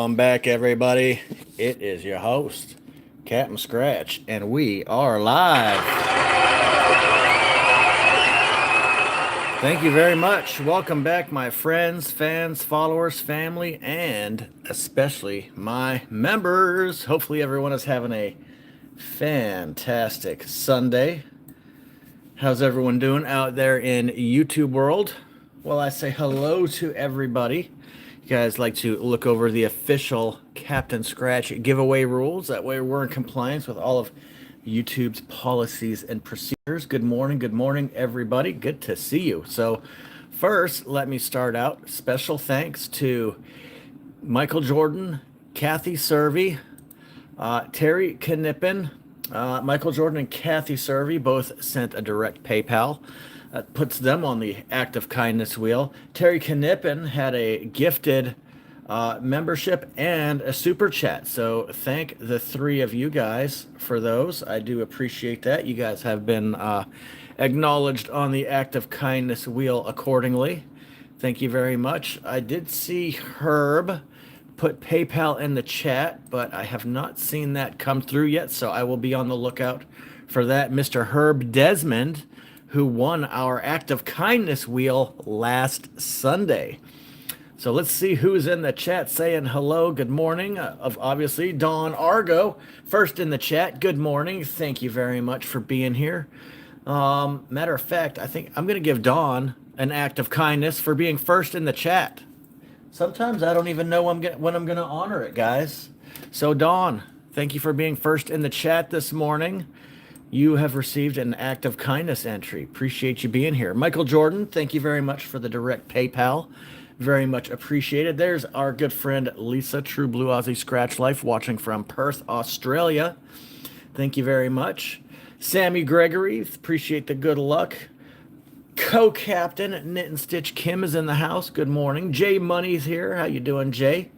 Welcome back, everybody. It is your host, Captain Scratch, and we are live. Thank you very much. Welcome back, my friends, fans, followers, family, and especially my members. Hopefully, everyone is having a fantastic Sunday. How's everyone doing out there in YouTube world? Well, I say hello to everybody. You guys like to look over the official Captain Scratch giveaway rules. That way we're in compliance with all of YouTube's policies and procedures. Good morning, everybody. Good to see you. So first, let me start out. Special thanks to Michael Jordan, Kathy Servey, Terry Knippen, Michael Jordan and Kathy Servey both sent a direct PayPal. That puts them on the act of kindness wheel. Terry Knippen had a gifted membership and a super chat. So thank the three of you guys for those. I do appreciate that. You guys have been acknowledged on the act of kindness wheel accordingly. Thank you very much. I did see Herb put PayPal in the chat, but I have not seen that come through yet, so I will be on the lookout for that. Mr. Herb Desmond, who won our Act of Kindness wheel last Sunday. So let's see who's in the chat saying hello, good morning. Of obviously, Dawn Argo, first in the chat. Good morning. Thank you very much for being here. Matter of fact, I think I'm going to give Dawn an act of kindness for being first in the chat. Sometimes I don't even know when I'm going to honor it, guys. So, Dawn, thank you for being first in the chat this morning. You have received an act of kindness entry. Appreciate you being here. Michael Jordan, thank you very much for the direct PayPal. Very much appreciated. There's our good friend Lisa, True Blue Aussie Scratch Life, watching from Perth, Australia. Thank you very much. Sammy Gregory, appreciate the good luck. Co-captain Knit and Stitch Kim is in the house. Good morning. Jay Money's here. How you doing, Jay?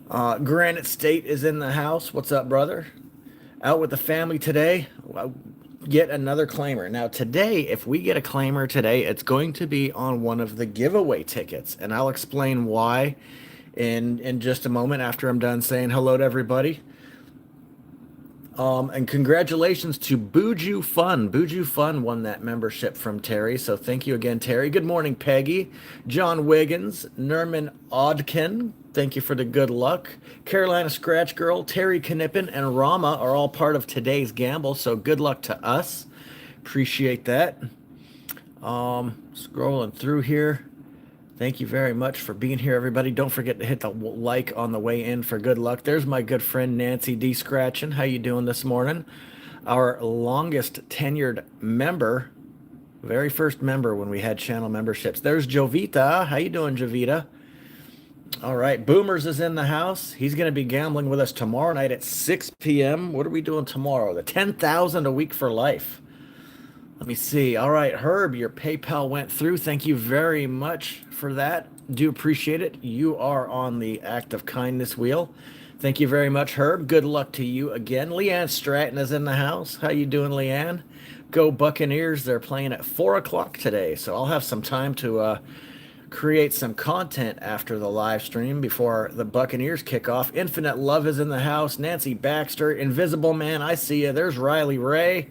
Granite State is in the house. What's up, brother? Out with the family today. Get another claimer. Now today, if we get a claimer today, it's going to be on one of the giveaway tickets, and I'll explain why in just a moment after I'm done saying hello to everybody. And congratulations to Buju Fun. Buju Fun won that membership from Terry, so thank you again, Terry. Good morning, Peggy. John Wiggins, Nerman Odkin, thank you for the good luck. Carolina Scratch Girl, Terry Knippen, and Rama are all part of today's gamble, so good luck to us. Appreciate that. Scrolling through here. Thank you very much for being here, everybody. Don't forget to hit the like on the way in for good luck. There's my good friend Nancy D. Scratchin'. How you doing this morning? Our longest tenured member, very first member when we had channel memberships. There's Jovita. How you doing, Jovita? All right, Boomers is in the house. He's going to be gambling with us tomorrow night at 6 p.m. What are we doing tomorrow? The 10,000 a week for life. Let me see. All right, Herb, your PayPal went through. Thank you very much for that. Do appreciate it. You are on the act of kindness wheel. Thank you very much, Herb. Good luck to you again. Leanne Stratton is in the house. How you doing, Leanne? Go Buccaneers. They're playing at 4 o'clock today, so I'll have some time to create some content after the live stream before the Buccaneers kick off. Infinite Love is in the house. Nancy Baxter, Invisible Man, I see you. There's Riley Ray.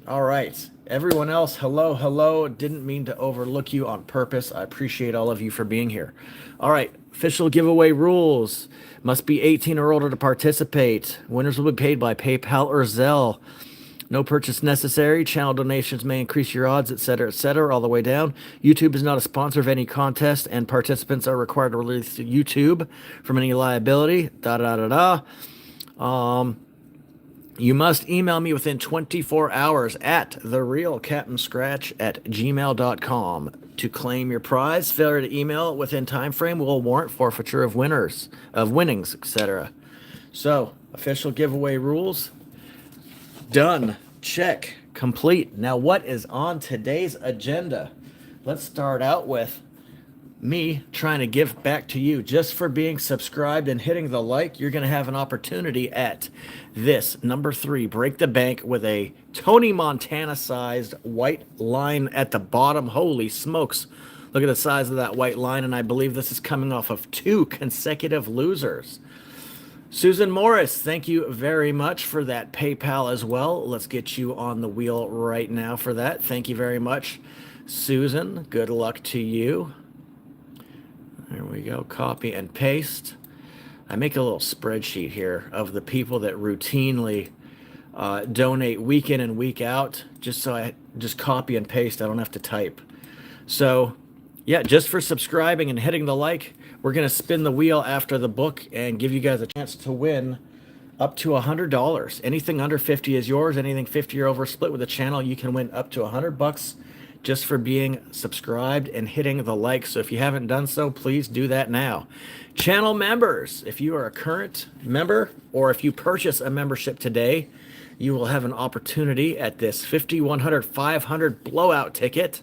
All right. Everyone else, hello. Didn't mean to overlook you on purpose. I appreciate all of you for being here. All right, official giveaway rules. Must be 18 or older to participate. Winners will be paid by PayPal or Zelle. No purchase necessary. Channel donations may increase your odds, etc., all the way down. YouTube is not a sponsor of any contest, and participants are required to release to YouTube from any liability. You must email me within 24 hours at therealcaptainscratch@gmail.com to claim your prize. Failure to email within time frame will warrant forfeiture of winnings, etc. So, official giveaway rules. Done. Check. Complete. Now, what is on today's agenda? Let's start out with me trying to give back to you just for being subscribed and hitting the like. You're going to have an opportunity at this number 3 break the bank with a Tony Montana sized white line at the bottom. Holy smokes, Look at the size of that white line, and I believe this is coming off of 2 consecutive losers. Susan Morris, thank you very much for that PayPal as well. Let's get you on the wheel right now for that. Thank you very much, Susan. Good luck to you. There we go. Copy and paste. I make a little spreadsheet here of the people that routinely donate week in and week out, just so I just copy and paste. I don't have to type. So, yeah, just for subscribing and hitting the like, we're going to spin the wheel after the book and give you guys a chance to win up to $100. Anything under 50 is yours. Anything 50 or over split with the channel, you can win up to $100 just for being subscribed and hitting the like. So if you haven't done so, please do that now. Channel members, if you are a current member or if you purchase a membership today, you will have an opportunity at this 50, 100, 500 blowout ticket.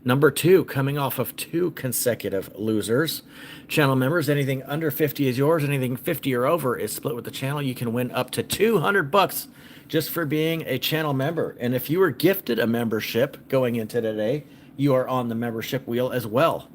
Number 2, coming off of 2 consecutive losers. Channel members, anything under 50 is yours. Anything 50 or over is split with the channel. You can win up to $200 just for being a channel member. And if you were gifted a membership going into today, you are on the membership wheel as well.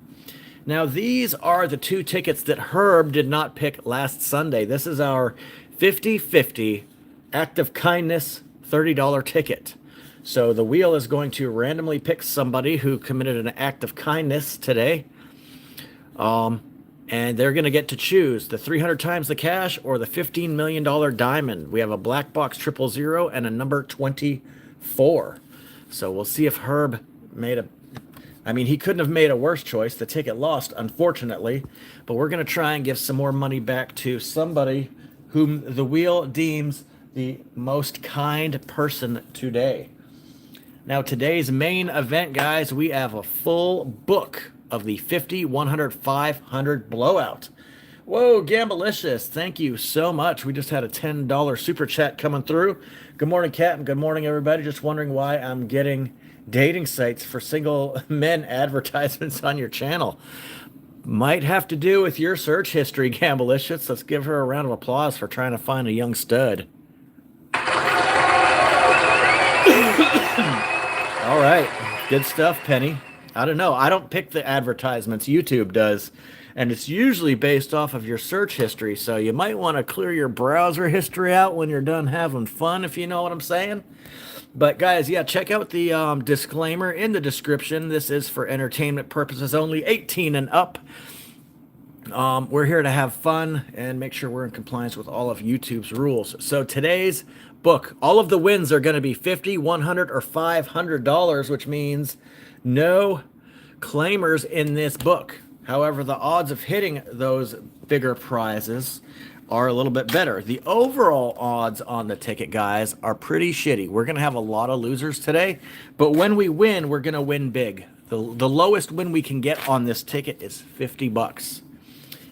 Now, these are the 2 tickets that Herb did not pick last Sunday. This is our 50-50 Act of Kindness $30 ticket. So the wheel is going to randomly pick somebody who committed an act of kindness today. And they're going to get to choose the 300 times the cash or the $15 million diamond. We have a black box 000 and a number 24. So we'll see if Herb made a... I mean, he couldn't have made a worse choice. The ticket lost, unfortunately. But we're going to try and give some more money back to somebody whom the wheel deems the most kind person today. Now, today's main event, guys, we have a full book of the 50, 100, 500 blowout. Whoa, Gambalicious, thank you so much. We just had a $10 super chat coming through. Good morning, Captain. Good morning, everybody. Just wondering why I'm getting dating sites for single men advertisements on your channel. Might have to do with your search history, Gambalicious. Let's give her a round of applause for trying to find a young stud. All right. Good stuff, Penny. I don't know. I don't pick the advertisements. YouTube does. And it's usually based off of your search history. So you might want to clear your browser history out when you're done having fun, if you know what I'm saying. But guys, yeah, check out the disclaimer in the description. This is for entertainment purposes only, 18 and up. We're here to have fun and make sure we're in compliance with all of YouTube's rules. So today's book, all of the wins are going to be $50, $100, or $500, which means no claimers in this book. However, the odds of hitting those bigger prizes are a little bit better. The overall odds on the ticket, guys, are pretty shitty. We're going to have a lot of losers today, but when we win, we're going to win big. The lowest win we can get on this ticket is $50.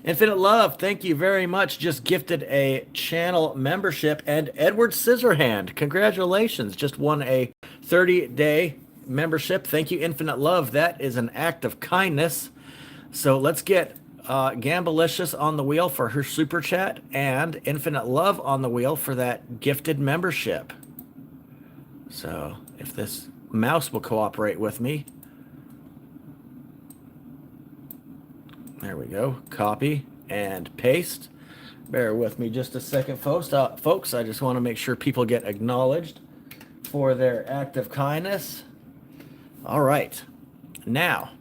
Infinite Love, thank you very much. Just gifted a channel membership. And Edward Scissorhand, congratulations. Just won a 30-day membership. Thank you, Infinite Love. That is an act of kindness. So let's get Gambalicious on the wheel for her super chat and Infinite Love on the wheel for that gifted membership. So if this mouse will cooperate with me. There we go. Copy and paste. Bear with me just a second, folks. I just want to make sure people get acknowledged for their act of kindness. All right. Now,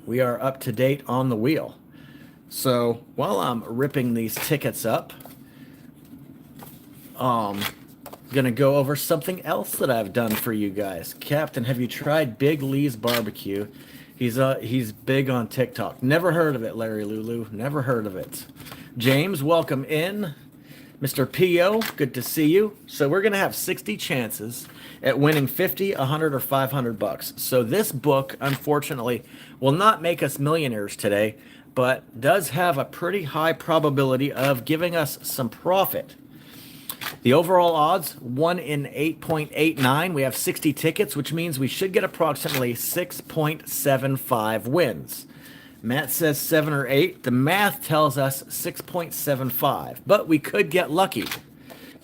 we are up to date on the wheel. So while I'm ripping these tickets up, going to go over something else that I've done for you guys. Captain, have you tried Big Lee's Barbecue? He's big on TikTok. Never heard of it, Larry Lulu. Never heard of it. James, welcome in. Mr. P.O., good to see you. So we're going to have 60 chances at winning 50, 100, or 500 bucks. So this book, unfortunately, will not make us millionaires today, but does have a pretty high probability of giving us some profit. The overall odds, 1 in 8.89. We have 60 tickets, which means we should get approximately 6.75 wins. Matt says 7 or 8. The math tells us 6.75, but we could get lucky.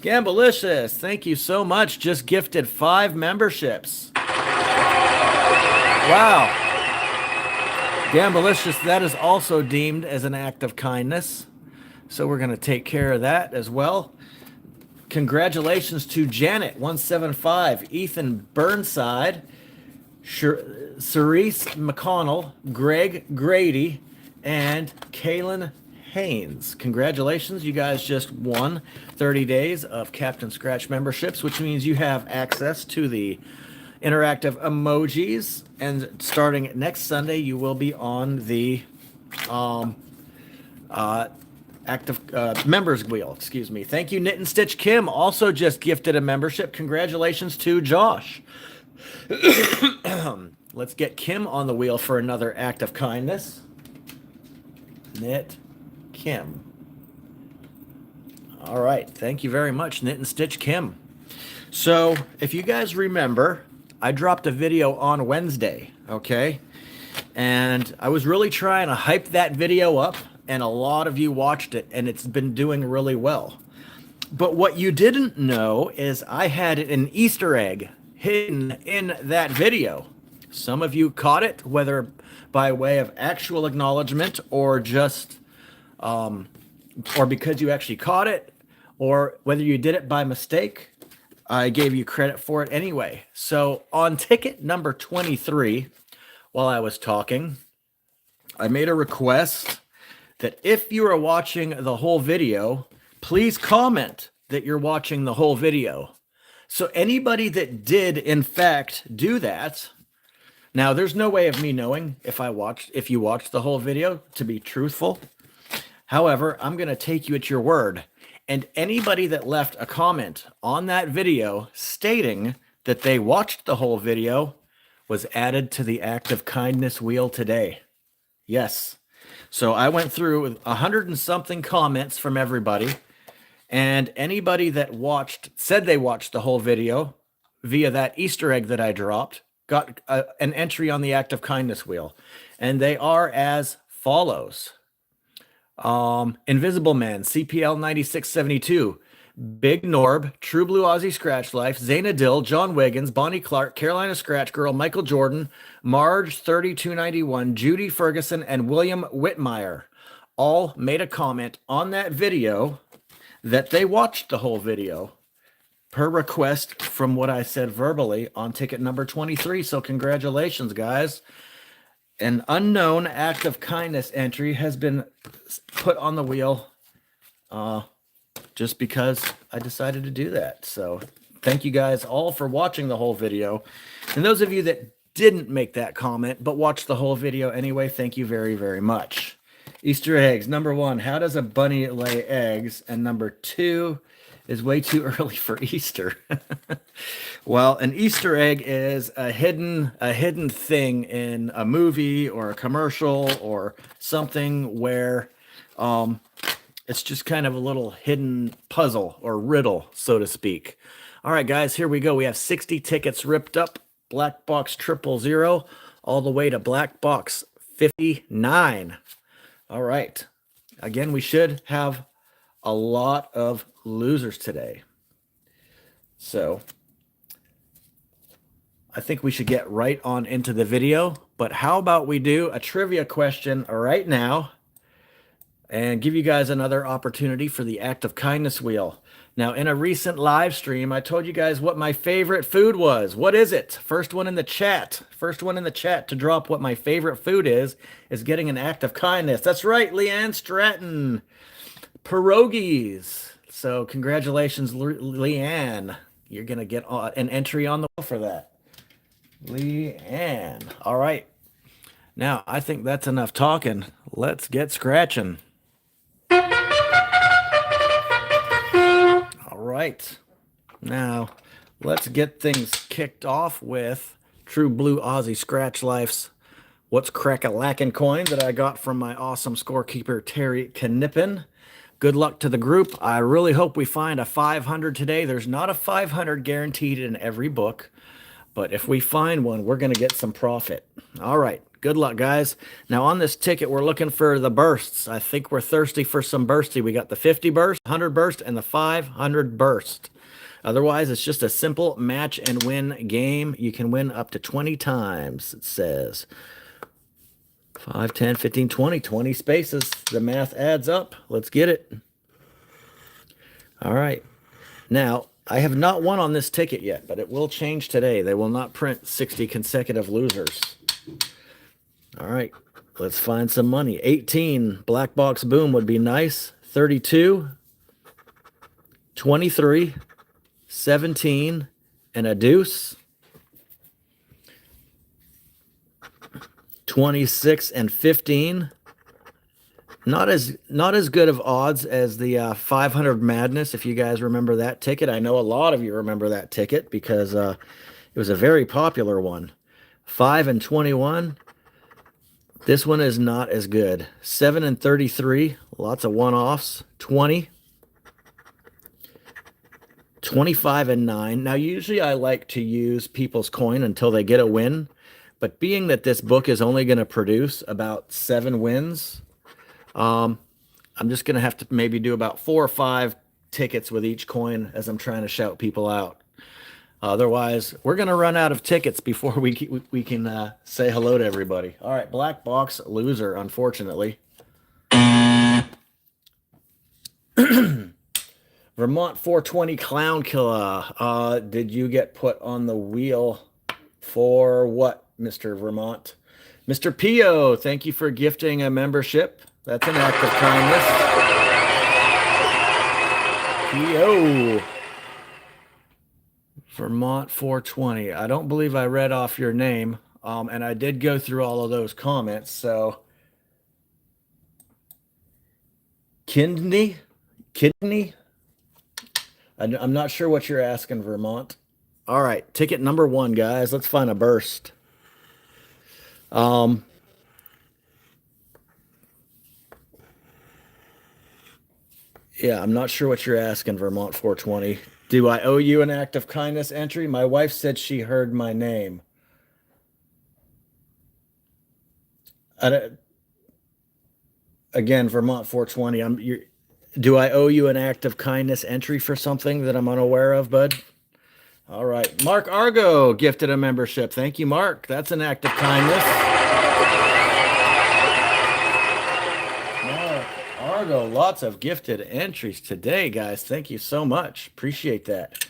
Gambalicious, thank you so much. Just gifted 5 memberships. Wow. Gambalicious, that is also deemed as an act of kindness. So we're going to take care of that as well. Congratulations to Janet 175, Ethan Burnside, Cerise McConnell, Greg Grady, and Kaylin Haynes. Congratulations, you guys just won 30 days of Captain Scratch memberships, which means you have access to the interactive emojis, and starting next Sunday you will be on the active members wheel. Excuse me. Thank you, Knit and Stitch Kim, also just gifted a membership. Congratulations to Josh. Let's get Kim on the wheel for another act of kindness. Knit Kim. All right, thank you very much, Knit and Stitch Kim. So if you guys remember, I dropped a video on Wednesday, okay? And I was really trying to hype that video up, and a lot of you watched it, and it's been doing really well. But what you didn't know is I had an Easter egg hidden in that video. Some of you caught it, whether by way of actual acknowledgement or just, or because you actually caught it, or whether you did it by mistake. I gave you credit for it anyway. So on ticket number 23, while I was talking, I made a request that if you are watching the whole video, please comment that you're watching the whole video. So anybody that did, in fact, do that, now there's no way of me knowing if you watched the whole video, to be truthful. However, I'm going to take you at your word. And anybody that left a comment on that video stating that they watched the whole video was added to the act of kindness wheel today. Yes. So I went through 100 and something comments from everybody, and anybody that said they watched the whole video via that Easter egg that I dropped got an entry on the act of kindness wheel. And they are as follows. Invisible Man, CPL 9672, Big Norb, True Blue Aussie Scratch Life, Zaina Dill, John Wiggins, Bonnie Clark, Carolina Scratch Girl, Michael Jordan, Marge 3291, Judy Ferguson, and William Whitmire all made a comment on that video that they watched the whole video per request from what I said verbally on ticket number 23. So congratulations, guys. An unknown act of kindness entry has been put on the wheel just because I decided to do that. So thank you guys all for watching the whole video. And those of you that didn't make that comment but watched the whole video anyway, thank you very, very much. Easter eggs. Number 1, how does a bunny lay eggs? And number 2 is way too early for Easter. Well, an Easter egg is a hidden thing in a movie or a commercial or something where it's just kind of a little hidden puzzle or riddle, so to speak. All right, guys, here we go. We have 60 tickets ripped up, Black Box 000, all the way to Black Box 59. All right. Again, we should have a lot of losers today. So I think we should get right on into the video. But how about we do a trivia question right now and give you guys another opportunity for the act of kindness wheel. Now, in a recent live stream, I told you guys what my favorite food was. What is it? First one in the chat. First one in the chat to drop what my favorite food is getting an act of kindness. That's right, Leanne Stratton. Pierogies. So congratulations, Leanne. You're going to get an entry on the wheel for that. Leanne. All right. Now, I think that's enough talking. Let's get scratching. All right. Now, let's get things kicked off with True Blue Aussie Scratch Life's What's Crack-a-Lackin' coin that I got from my awesome scorekeeper, Terry Knippen. Good luck to the group. I really hope we find a 500 today. There's not a 500 guaranteed in every book, but if we find one, we're going to get some profit. All right. Good luck, guys. Now, on this ticket, we're looking for the bursts. I think we're thirsty for some bursty. We got the 50 burst, 100 burst, and the 500 burst. Otherwise, it's just a simple match and win game. You can win up to 20 times, it says. 5, 10, 15, 20. 20 spaces. The math adds up. Let's get it. All right. Now, I have not won on this ticket yet, but it will change today. They will not print 60 consecutive losers. All right. Let's find some money. 18, black box boom would be nice. 32, 23, 17, and a deuce. 26 and 15. Not as good of odds as the 500 Madness, if you guys remember that ticket. I know a lot of you remember that ticket because it was a very popular one. 5 and 21. This one is not as good. 7 and 33. Lots of one-offs. 20. 25 and 9. Now, usually I like to use people's coin until they get a win. But being that this book is only going to produce about 7 wins, I'm just going to have to maybe do about 4 or 5 tickets with each coin as I'm trying to shout people out. Otherwise, we're going to run out of tickets before we can say hello to everybody. All right, black box loser, unfortunately. Vermont 420 Clown Killer. Did you get put on the wheel for what, Mr. Vermont? Mr. Pio, thank you for gifting a membership. That's an act of kindness. Pio. Vermont 420. I don't believe I read off your name, and I did go through all of those comments, so... Kidney? I'm not sure what you're asking, Vermont. All right, ticket number 1, guys. Let's find a burst. Yeah, I'm not sure what you're asking, Vermont 420. Do I owe you an act of kindness entry? My wife said she heard my name. Again, Vermont 420. Do I owe you an act of kindness entry for something that I'm unaware of, bud? All right. Mark Argo gifted a membership. Thank you, Mark. That's an act of kindness. Mark Argo, lots of gifted entries today, guys. Thank you so much. Appreciate that.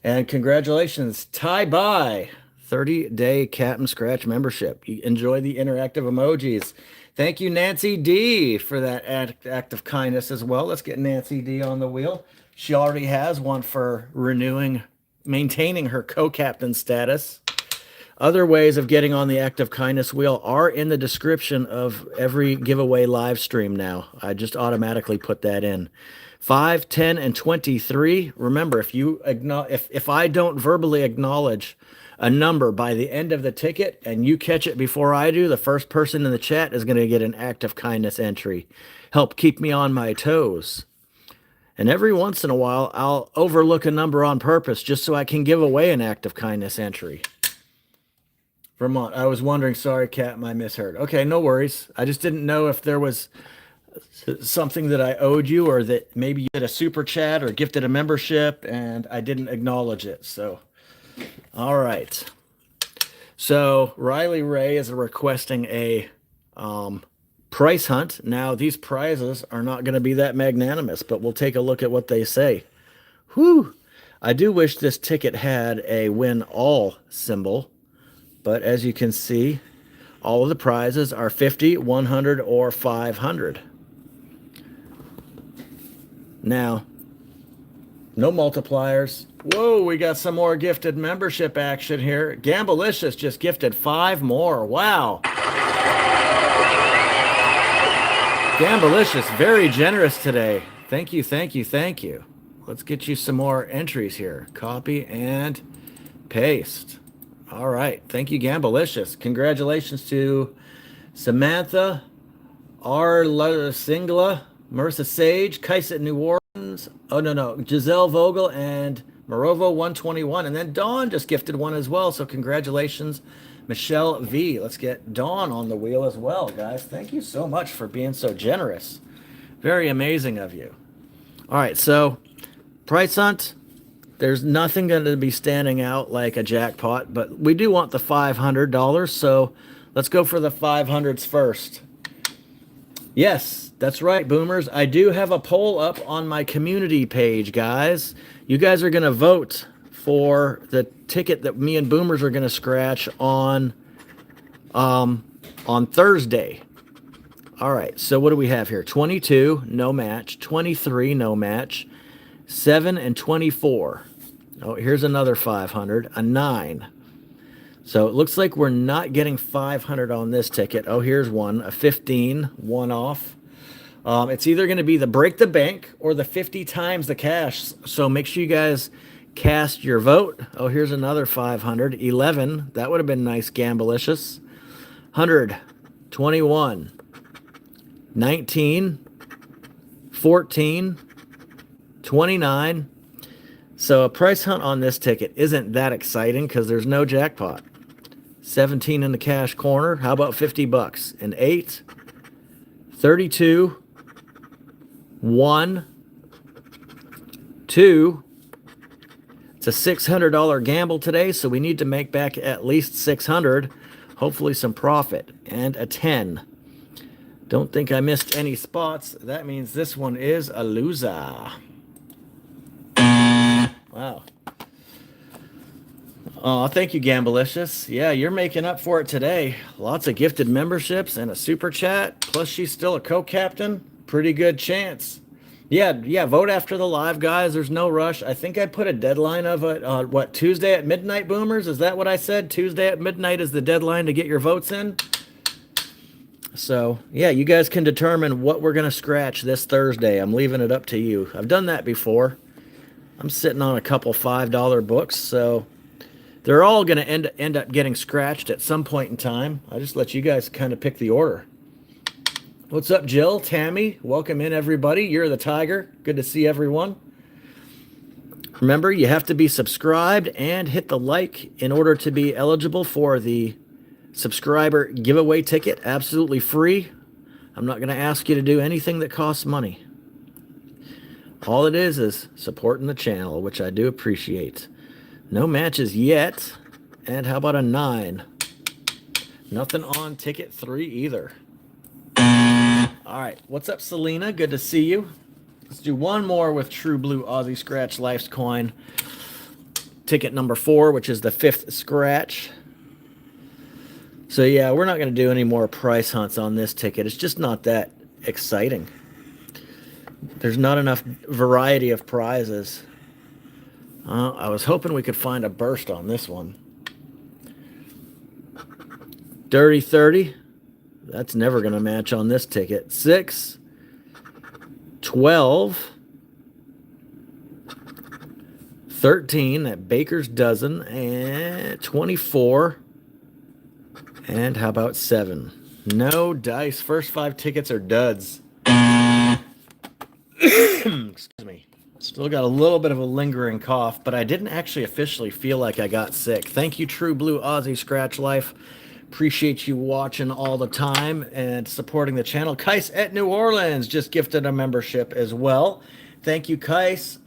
And congratulations, Ty Bye, 30-day Captain Scratch membership. You enjoy the interactive emojis. Thank you, Nancy D, for that act of kindness as well. Let's get Nancy D on the wheel. She already has one for maintaining her co-captain status. Other ways of getting on the act of kindness wheel are in the description of every giveaway live stream now. I just automatically put that in. 5, 10, and 23. Remember, if I don't verbally acknowledge a number by the end of the ticket and you catch it before I do, the first person in the chat is going to get an act of kindness entry. Help keep me on my toes. And every once in a while, I'll overlook a number on purpose just so I can give away an act of kindness entry. Vermont, I was wondering, sorry, Kat, I misheard. Okay, no worries. I just didn't know if there was something that I owed you or that maybe you did a super chat or gifted a membership and I didn't acknowledge it. So, all right. So Riley Ray is requesting a price hunt. Now, these prizes are not going to be that magnanimous, but we'll take a look at what they say. Whew. I do wish this ticket had a win all symbol, but as you can see, all of the prizes are 50, 100, or 500. Now, no multipliers. Whoa, we got some more gifted membership action here. Gamblelicious just gifted 5 more. Wow. Gamblelicious, very generous today. Thank you, thank you, thank you. Let's get you some more entries here. Copy and paste. All right. Thank you, Gamblelicious. Congratulations to Samantha, R. Singla, Marissa Sage, Kaiset New Orleans. Oh, no. Giselle Vogel and Morovo 121. And then Dawn just gifted one as well. So congratulations, Michelle V. Let's get Dawn on the wheel as well, guys. Thank you so much for being so generous. Very amazing of you. All right. So price hunt. There's nothing going to be standing out like a jackpot, but we do want the $500. So Let's go for the 500s first. Yes, that's right, Boomers. I do have a poll up on my community page, guys. You guys are going to vote for the ticket that me and Boomers are going to scratch on Thursday. All right, so what do we have here? 22, no match. 23, no match. 7 and 24. Oh, here's another 500, a 9. So it looks like we're not getting 500 on this ticket. Oh, here's one, a 15, one off. It's either going to be the break the bank or the 50 times the cash. So make sure you guys cast your vote. Oh, here's another 500, 11. That would have been nice, Gamblicious. 100, 21, 19, 14, 29. So a price hunt on this ticket isn't that exciting because there's no jackpot. 17 in the cash corner. How about 50 bucks? An 8, 32, 1, 2. It's a $600 gamble today, so we need to make back at least 600. Hopefully some profit. And a 10. Don't think I missed any spots. That means this one is a loser. Wow. Oh, thank you, Gamblicious. Yeah, you're making up for it today. Lots of gifted memberships and a super chat. Plus, she's still a co-captain. Pretty good chance. Yeah, vote after the live, guys. There's no rush. I think I put a deadline of what, Tuesday at midnight, Boomers? Is that what I said? Tuesday at midnight is the deadline to get your votes in? So, yeah, you guys can determine what we're going to scratch this Thursday. I'm leaving it up to you. I've done that before. I'm sitting on a couple $5 books, so they're all going to end up getting scratched at some point in time. I just let you guys kind of pick the order. What's up, Jill, Tammy? Welcome in, everybody. You're the Tiger. Good to see everyone. Remember, you have to be subscribed and hit the like in order to be eligible for the subscriber giveaway ticket. Absolutely free. I'm not going to ask you to do anything that costs money. All it is supporting the channel, which I do appreciate. No matches yet. And how about a 9? Nothing on ticket 3 either. All right. What's up, Selena? Good to see you. Let's do one more with True Blue Aussie Scratch Life's Coin. Ticket number 4, which is the 5th scratch. So, yeah, we're not going to do any more price hunts on this ticket. It's just not that exciting. There's not enough variety of prizes. I was hoping we could find a burst on this one. Dirty 30. That's never going to match on this ticket. 6, 12, 13, that baker's dozen, and 24. And how about 7? No dice. First 5 tickets are duds. Excuse me. Still got a little bit of a lingering cough, but I didn't actually officially feel like I got sick. Thank you, True Blue Aussie Scratch Life. Appreciate you watching all the time and supporting the channel. Kais at New Orleans just gifted a membership as well. Thank you, Kais.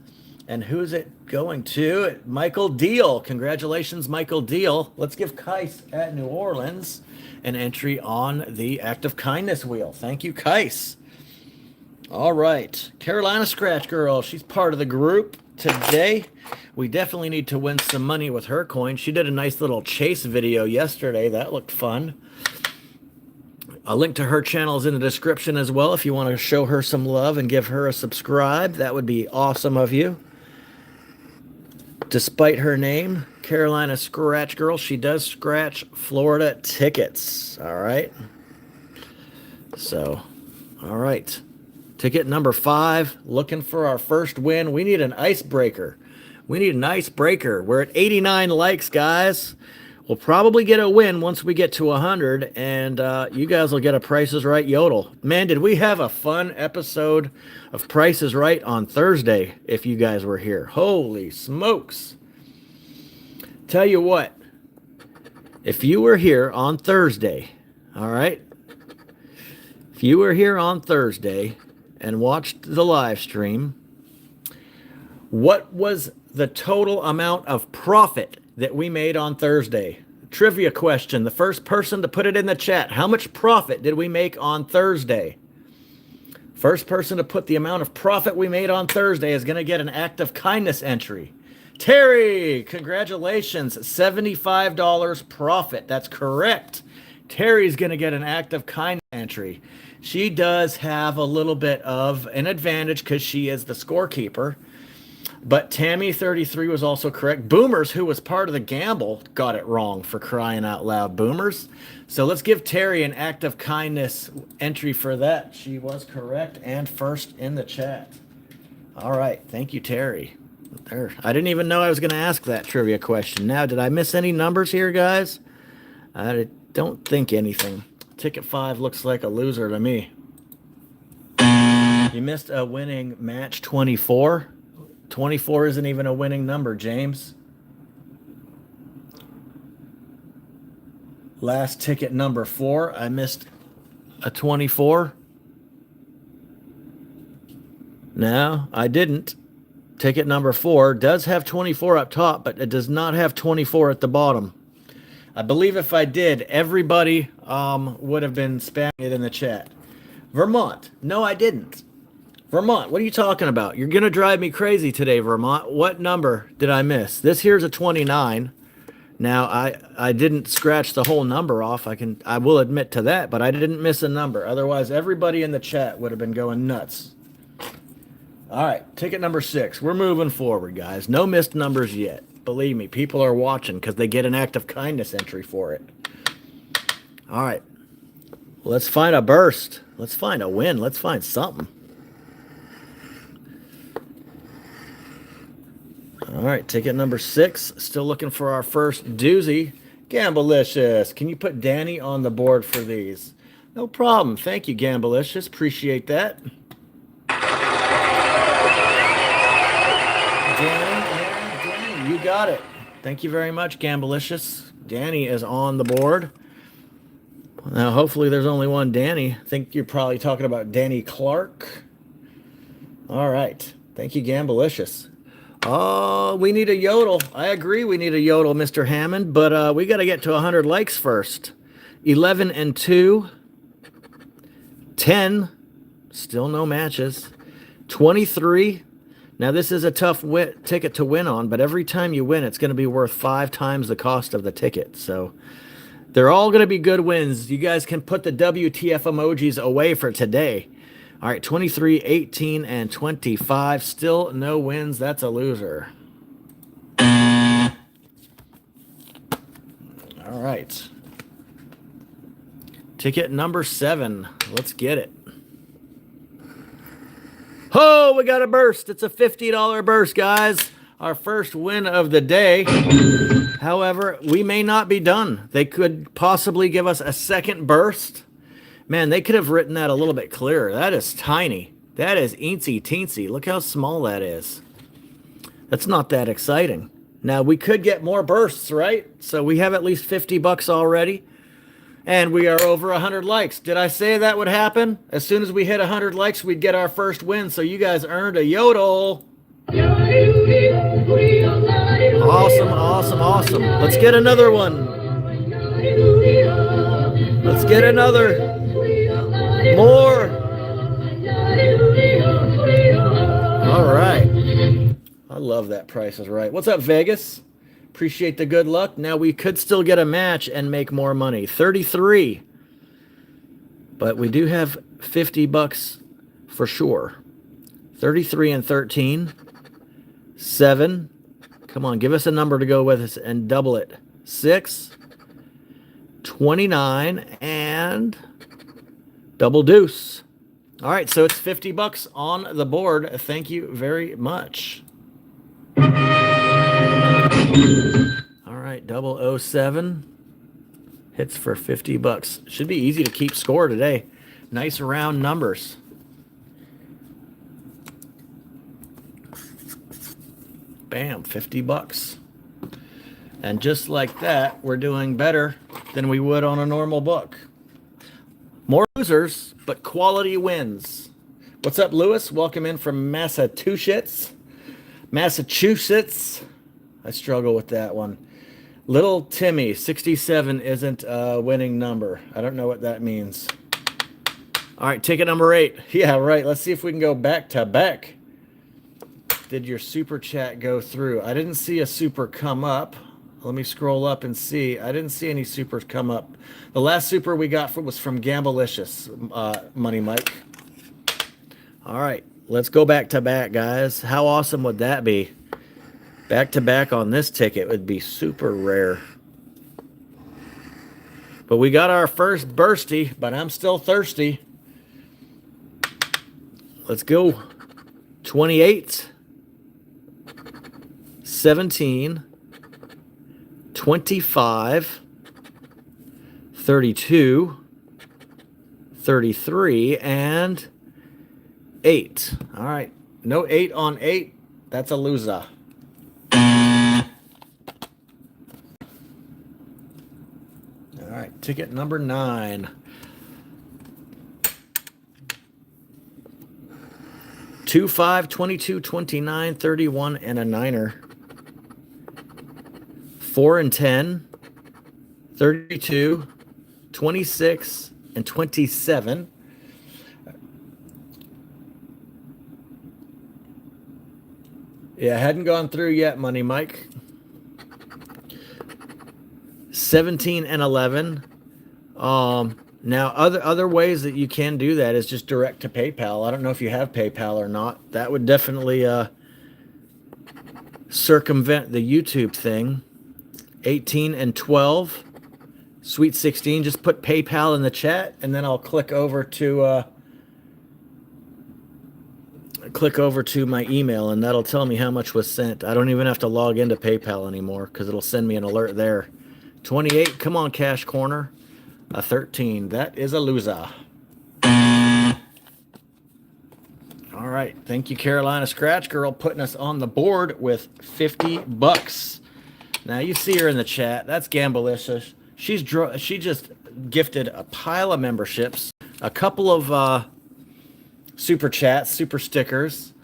And who's it going to? Michael Deal. Congratulations, Michael Deal. Let's give Kais at New Orleans an entry on the Act of Kindness wheel. Thank you, Kais. All right. Carolina Scratch Girl. She's part of the group today. We definitely need to win some money with her coin. She did a nice little chase video yesterday. That looked fun. A link to her channel is in the description as well if you want to show her some love and give her a subscribe. That would be awesome of you. Despite her name, Carolina Scratch Girl, she does scratch Florida tickets. All right. So, all right. Ticket number 5, looking for our first win. We need an icebreaker. We need an icebreaker. We're at 89 likes, guys. We'll probably get a win once we get to 100, and you guys will get a Price is Right yodel. Man, did we have a fun episode of Price is Right on Thursday if you guys were here. Holy smokes. Tell you what, if you were here on Thursday, all right, if you were here on Thursday and watched the live stream, what was the total amount of profit that we made on Thursday? Trivia question. The first person to put it in the chat. How much profit did we make on Thursday? First person to put the amount of profit we made on Thursday is going to get an act of kindness entry. Terry, congratulations. $75 profit. That's correct. Terry's going to get an act of kindness entry. She does have a little bit of an advantage because she is the scorekeeper. But Tammy33 was also correct. Boomers, who was part of the gamble, got it wrong, for crying out loud. Boomers. So let's give Terry an act of kindness entry for that. She was correct and first in the chat. All right. Thank you, Terry. There. I didn't even know I was going to ask that trivia question. Now, did I miss any numbers here, guys? I don't think anything. Ticket 5 looks like a loser to me. You missed a winning match 24. 24 isn't even a winning number, James. Last ticket number 4, I missed a 24. No, I didn't. Ticket number 4 does have 24 up top, but it does not have 24 at the bottom. I believe if I did, everybody would have been spamming it in the chat. Vermont. No, I didn't. Vermont, what are you talking about? You're going to drive me crazy today, Vermont. What number did I miss? This here's a 29. Now, I didn't scratch the whole number off. I will admit to that, but I didn't miss a number. Otherwise, everybody in the chat would have been going nuts. All right, ticket number 6. We're moving forward, guys. No missed numbers yet. Believe me, people are watching because they get an act of kindness entry for it. All right, let's find a burst. Let's find a win. Let's find something. All right, ticket number 6. Still looking for our first doozy. Gamblelicious. Can you put Danny on the board for these? No problem. Thank you, Gamblelicious. Appreciate that. Danny, you got it. Thank you very much, Gamblelicious. Danny is on the board. Now, hopefully there's only one Danny. I think you're probably talking about Danny Clark. All right. Thank you, Gamblelicious. Oh, we need a yodel. I agree we need a yodel, Mr. Hammond, but we got to get to 100 likes first. 11 and 2. 10. Still no matches. 23. Now, this is a tough ticket to win on, but every time you win, it's going to be worth 5 times the cost of the ticket. So they're all going to be good wins. You guys can put the WTF emojis away for today. All right, 23, 18, and 25. Still no wins. That's a loser. All right. Ticket number 7. Let's get it. Oh, we got a burst. It's a $50 burst, guys. Our first win of the day. However, we may not be done. They could possibly give us a second burst. Man, they could have written that a little bit clearer. That is tiny. That is eensy teensy. Look how small that is. That's not that exciting. Now, we could get more bursts, right? So we have at least 50 bucks already. And we are over 100 likes. Did I say that would happen? As soon as we hit 100 likes, we'd get our first win. So you guys earned a yodel. Awesome, awesome, awesome. Let's get another one. Let's get another. More. All right. I love that Price is Right. What's up, Vegas? Appreciate the good luck. Now we could still get a match and make more money. 33. But we do have 50 bucks for sure. 33 and 13. 7. Come on, give us a number to go with us and double it. 6. 29 and double deuce. All right, so it's 50 bucks on the board. Thank you very much. All right, 007 hits for 50 bucks. Should be easy to keep score today. Nice round numbers. Bam, 50 bucks. And just like that, we're doing better than we would on a normal book. More losers, but quality wins. What's up, Lewis? Welcome in from Massachusetts. Massachusetts. I struggle with that one. Little Timmy, 67 isn't a winning number. I don't know what that means. All right, ticket number 8. Yeah, right. Let's see if we can go back to back. Did your super chat go through? I didn't see a super come up. Let me scroll up and see. I didn't see any supers come up. The last super we got was from Gamblelicious, Money Mike. All right, let's go back to back, guys. How awesome would that be? Back to back on this ticket would be super rare. But we got our first bursty, but I'm still thirsty. Let's go. 28, 17, 25, 32, 33, and 8. All right. No 8 on 8. That's a loser. All right. Ticket number 9. 2, 5, 22, 29, 31, and a 9er. 4 and 10, 32, 26, and 27. Yeah, hadn't gone through yet, Money Mike. 17 and 11. Now, other ways that you can do that is just direct to PayPal. I don't know if you have PayPal or not. That would definitely circumvent the YouTube thing. 18 and 12. Sweet 16. Just put PayPal in the chat, and then I'll click over to my email, and that'll tell me how much was sent. I don't even have to log into PayPal anymore because it'll send me an alert there. 28. Come on, Cash Corner. A 13. That is a loser. All right. Thank you, Carolina Scratch Girl, putting us on the board with 50 bucks. Now, you see her in the chat. That's Gamblelicious. She just gifted a pile of memberships, a couple of super chats, super stickers,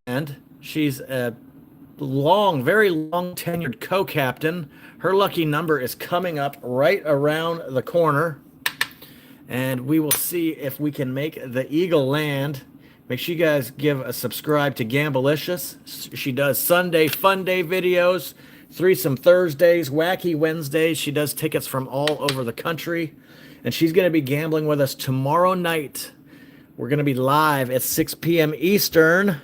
and she's a very long tenured co-captain. Her lucky number is coming up right around the corner, and we will see if we can make the Eagle land. Make sure you guys give a subscribe to Gamblelicious. She does Sunday Fun Day videos, Threesome Thursdays, Wacky Wednesdays. She does tickets from all over the country, and she's going to be gambling with us tomorrow night. We're going to be live at 6 p.m. Eastern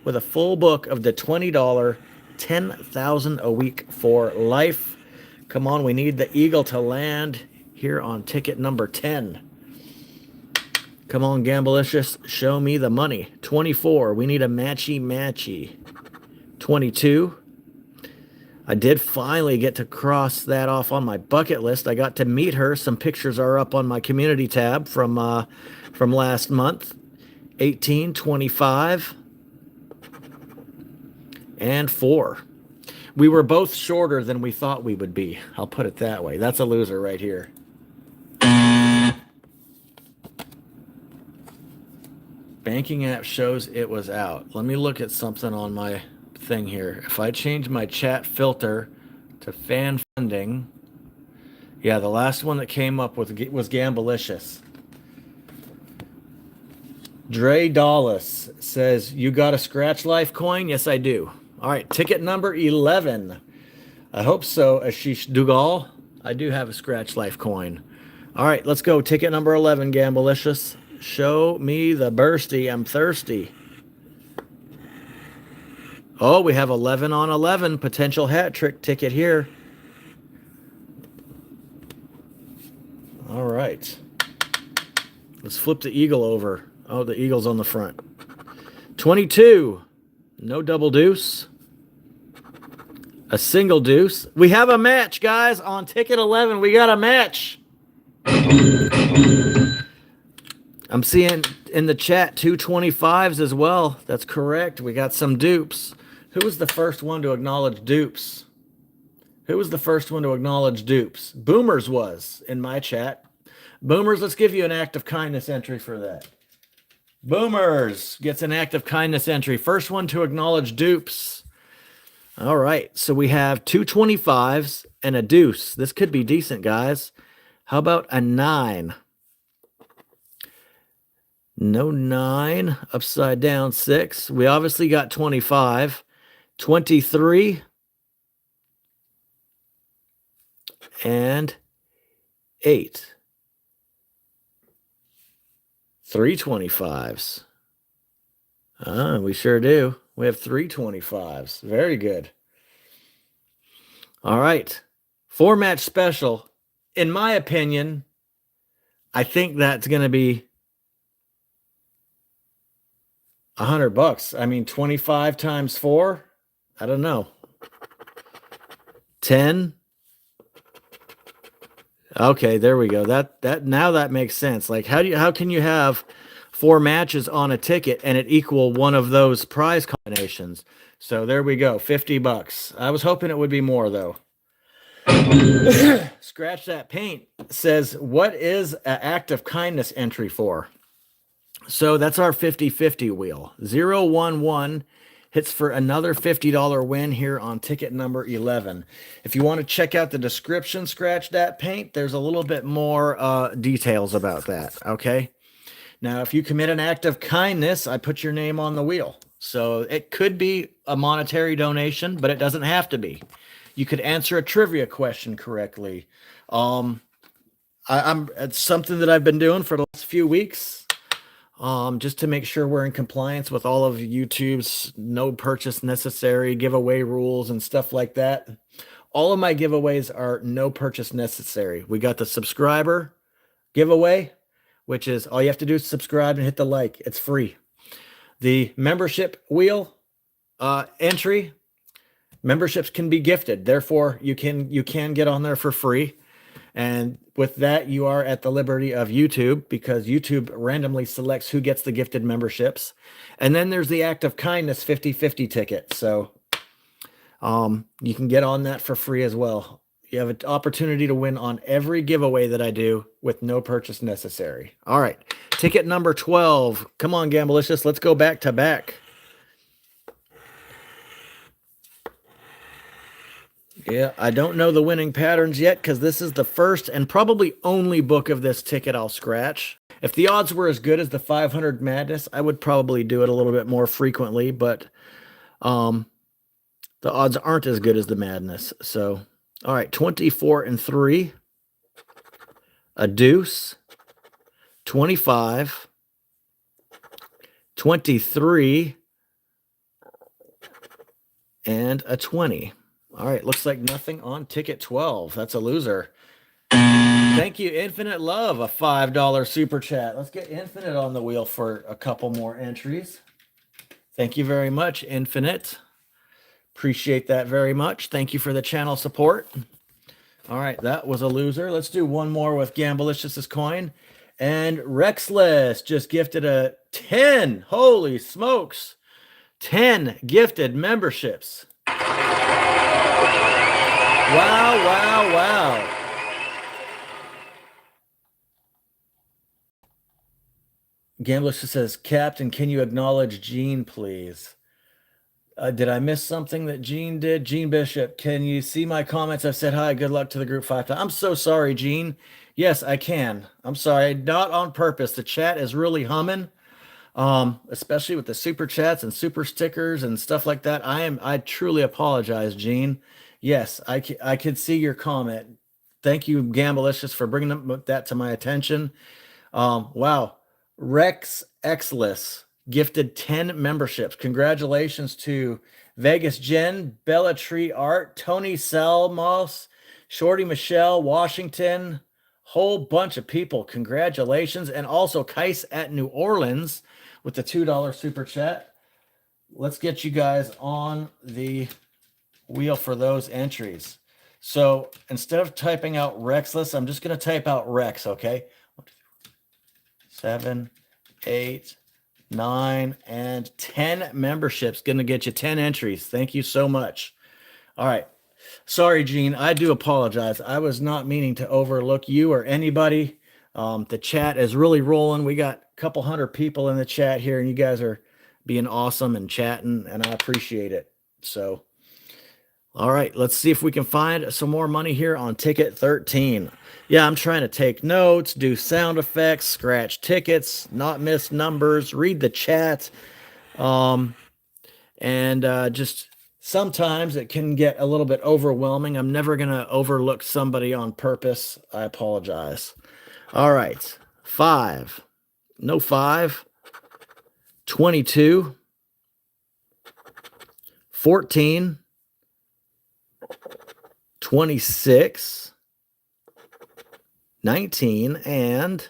with a full book of the $20 10,000 a week for life. Come on, we need the Eagle to land here on ticket number 10. Come on, Gamblelicious, show me the money. 24, we need a matchy. 22, I did finally get to cross that off on my bucket list. I got to meet her. Some pictures are up on my community tab from last month. 18, 25, and 4. We were both shorter than we thought we would be. I'll put it that way. That's a loser right here. Banking app shows it was out. Let me look at something on my thing here. If I change my chat filter to fan funding, yeah, the last one that came up was Gamblelicious. Dre Dallas says, you got a Scratch Life coin? Yes, I do. All right, ticket number 11. I hope so, Ashish Dugal. I do have a Scratch Life coin. All right, let's go. Ticket number 11, Gamblelicious. Show me the bursty. I'm thirsty. Oh, we have 11 on 11. Potential hat trick ticket here. All right. Let's flip the Eagle over. Oh, the Eagle's on the front. 22. No double deuce. A single deuce. We have a match, guys. On ticket 11, we got a match. I'm seeing in the chat 225s as well. That's correct. We got some dupes. Who was the first one to acknowledge dupes? Who was the first one to acknowledge dupes? Boomers was in my chat. Boomers, let's give you an act of kindness entry for that. Boomers gets an act of kindness entry. First one to acknowledge dupes. All right. So we have two 25s and a deuce. This could be decent, guys. How about a 9? No 9. Upside down 6. We obviously got 25. 23. And 8. 3 25s. We sure do. We have 3 25s. Very good. All right. 4-match special. In my opinion, I think that's going to be $100. I mean, 25 times 4. I don't know. 10. Okay, there we go. Now that makes sense. Like, how can you have 4 matches on a ticket and it equal one of those prize combinations? So there we go, $50. I was hoping it would be more though. Scratch That Paint says, what is an act of kindness entry for? So that's our 50-50 wheel. 011 hits for another $50 win here on ticket number 11. If you want to check out the description, Scratch That Paint, there's a little bit more details about that, okay? Now, if you commit an act of kindness, I put your name on the wheel. So it could be a monetary donation, but it doesn't have to be. You could answer a trivia question correctly. It's something that I've been doing for the last few weeks, just to make sure we're in compliance with all of YouTube's no purchase necessary giveaway rules and stuff like that. All of my giveaways are no purchase necessary. We got the subscriber giveaway, which is all you have to do is subscribe and hit the like. It's free. The membership wheel entry, memberships can be gifted. Therefore, you can get on there for free. And with that, you are at the liberty of YouTube, because YouTube randomly selects who gets the gifted memberships. And then there's the act of kindness 50-50 ticket. So you can get on that for free as well. You have an opportunity to win on every giveaway that I do with no purchase necessary. All right. Ticket number 12. Come on, Gamblicious. Let's go back to back. Yeah, I don't know the winning patterns yet, because this is the first and probably only book of this ticket I'll scratch. If the odds were as good as the 500 Madness, I would probably do it a little bit more frequently, but the odds aren't as good as the Madness. So, all right, 24 and 3, a deuce, 25, 23, and a 20. All right, looks like nothing on ticket 12. That's a loser. Thank you, Infinite Love, a $5 super chat. Let's get Infinite on the wheel for a couple more entries. Thank you very much, Infinite. Appreciate that very much. Thank you for the channel support. All right, that was a loser. Let's do one more with Gamblicious' coin. And Rexless just gifted a 10. Holy smokes. 10 gifted memberships. Wow, wow, wow. Gamblicious says, Captain, can you acknowledge Gene, please? Did I miss something that Gene did? Gene Bishop, can you see my comments? I've said hi, good luck to the group 5 times. I'm so sorry, Gene. Yes, I can. I'm sorry, not on purpose. The chat is really humming, especially with the super chats and super stickers and stuff like that. I truly apologize, Gene. Yes, I could see your comment. Thank you, Gamblicious, for bringing that to my attention. Wow. Rex Exless gifted 10 memberships. Congratulations to Vegas Jen, Bella Tree Art, Tony Salmos, Shorty Michelle, Washington, whole bunch of people. Congratulations. And also Kais at New Orleans with the $2 super chat. Let's get you guys on the wheel for those entries. So instead of typing out Rexless, I'm just going to type out Rex, okay? 7, 8, 9, and 10 memberships. Going to get you 10 entries. Thank you so much. All right. Sorry, Gene. I do apologize. I was not meaning to overlook you or anybody. The chat is really rolling. We got a couple hundred people in the chat here, and you guys are being awesome and chatting, and I appreciate it. So All right, let's see if we can find some more money here on ticket 13. Yeah, I'm trying to take notes, do sound effects, scratch tickets, not miss numbers, read the chat. And just sometimes it can get a little bit overwhelming. I'm never going to overlook somebody on purpose. I apologize. All right. 5. No 5. 22. 14. 26. 19 and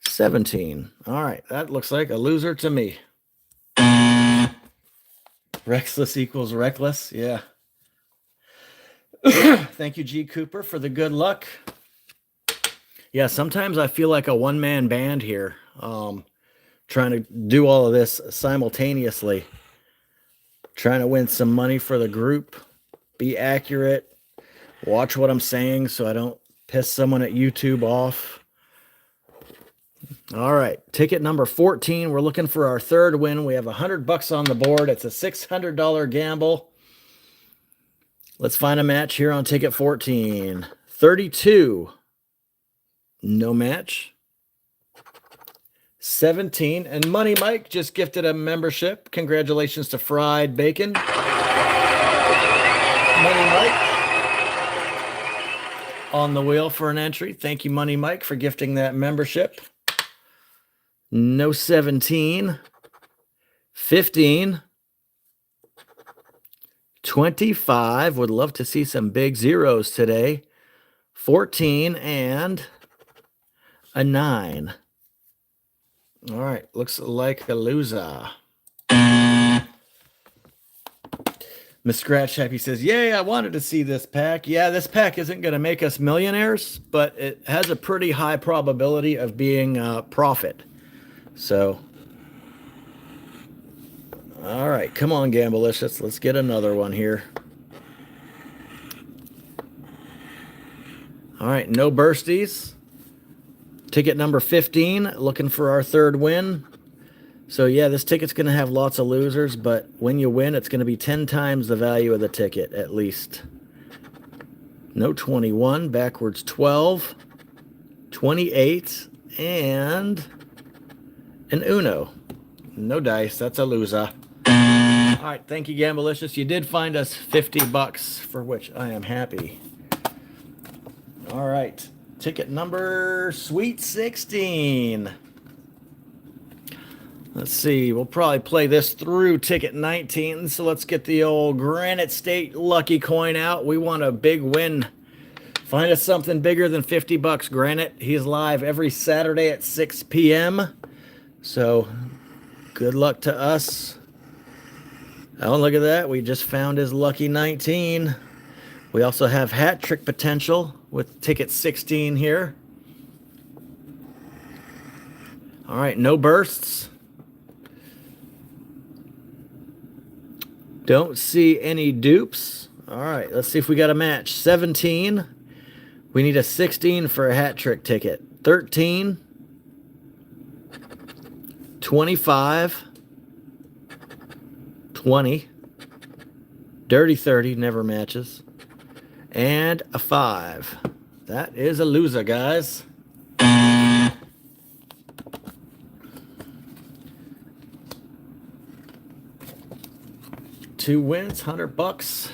17. All right. That looks like a loser to me. Rexless equals reckless. Yeah. Thank you, G. Cooper, for the good luck. Yeah, sometimes I feel like a one-man band here, trying to do all of this simultaneously, trying to win some money for the group, be accurate, watch what I'm saying so I don't piss someone at YouTube off. All right, ticket number 14. We're looking for our third win. We have $100 on the board. It's a $600 gamble. Let's find a match here on ticket 14. 32. No match. 17. And Money Mike just gifted a membership. Congratulations to Fried Bacon. Money Mike on the wheel for an entry. Thank you, Money Mike, for gifting that membership. No 17. 15. 25. Would love to see some big zeros today. 14 and a 9. All right, looks like a loser. Miss Scratch Happy says, yay, I wanted to see this pack. Yeah, this pack isn't going to make us millionaires, but it has a pretty high probability of being profit. So, all right, come on, Gamblelicious. Let's get another one here. All right, no bursties. Ticket number 15, looking for our third win. So, yeah, this ticket's going to have lots of losers, but when you win, it's going to be 10 times the value of the ticket, at least. No 21, backwards 12, 28, and an Uno. No dice, that's a loser. All right, thank you, Gamblelicious. You did find us $50, for which I am happy. All right, ticket number Sweet 16. Let's see, we'll probably play this through ticket 19. So let's get the old Granite State Lucky Coin out. We want a big win. Find us something bigger than $50, Granite. He's live every Saturday at 6 p.m. So good luck to us. Oh, look at that. We just found his lucky 19. We also have hat trick potential with ticket 16 here. All right, no bursts. Don't see any dupes. All right, let's see if we got a match. 17. We need a 16 for a hat trick ticket. 13. 25. 20. Dirty 30 never matches. And a 5. That is a loser, guys. Two wins, $100,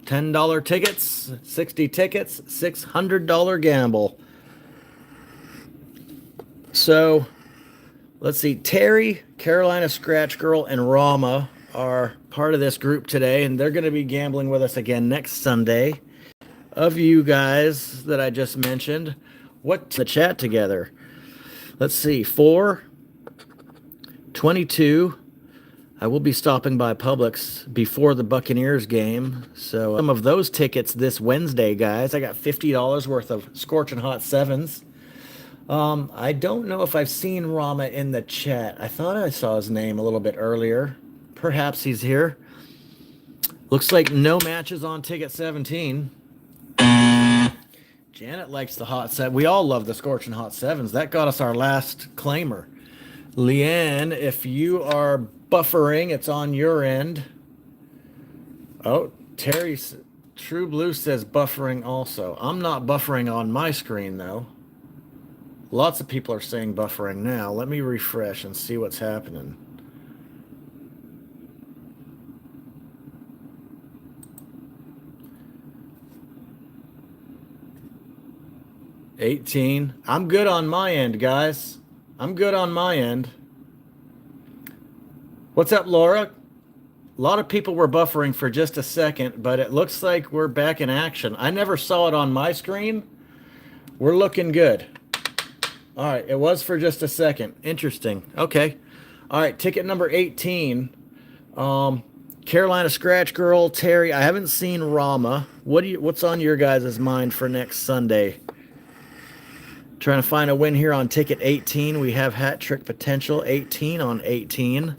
$10 tickets, 60 tickets, $600 gamble. So let's see, Terry, Carolina Scratch Girl, and Rama are part of this group today, and they're going to be gambling with us again next Sunday. Of you guys that I just mentioned, what the chat together? Let's see, 4, 22. I will be stopping by Publix before the Buccaneers game. So some of those tickets this Wednesday, guys. I got $50 worth of Scorching Hot 7s. I don't know if I've seen Rama in the chat. I thought I saw his name a little bit earlier. Perhaps he's here. Looks like no matches on ticket 17. Janet likes the Hot 7. We all love the Scorching Hot 7s. That got us our last claimer. Leanne, if you are buffering, it's on your end. Oh, Terry, True Blue says buffering also. I'm not buffering on my screen, though. Lots of people are saying buffering now. Let me refresh and see what's happening. $18. I'm good on my end, guys. I'm good on my end. What's up, Laura? A lot of people were buffering for just a second, but it looks like we're back in action. I never saw it on my screen. We're looking good. All right, it was for just a second. Interesting. Okay. All right, ticket number 18. Carolina Scratch Girl, Terry. I haven't seen Rama. What's on your guys' mind for next Sunday? Trying to find a win here on ticket 18. We have hat trick potential, 18 on 18.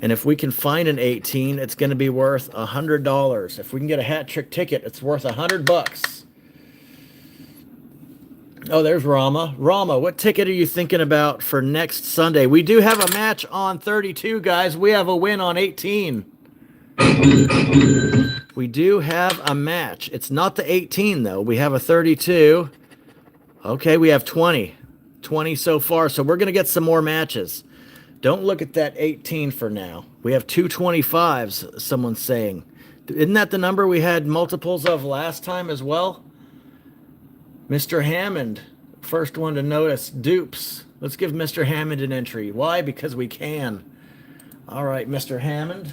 And if we can find an 18, it's going to be worth $100. If we can get a hat trick ticket, it's worth $100. Oh, there's Rama. Rama, what ticket are you thinking about for next Sunday? We do have a match on 32, guys. We have a win on 18. We do have a match. It's not the 18, though. We have a 32. Okay, we have 20. 20 so far, so we're going to get some more matches. Don't look at that 18 for now. We have 225s, someone's saying. Isn't that the number we had multiples of last time as well? Mr. Hammond, first one to notice. Dupes. Let's give Mr. Hammond an entry. Why? Because we can. All right, Mr. Hammond.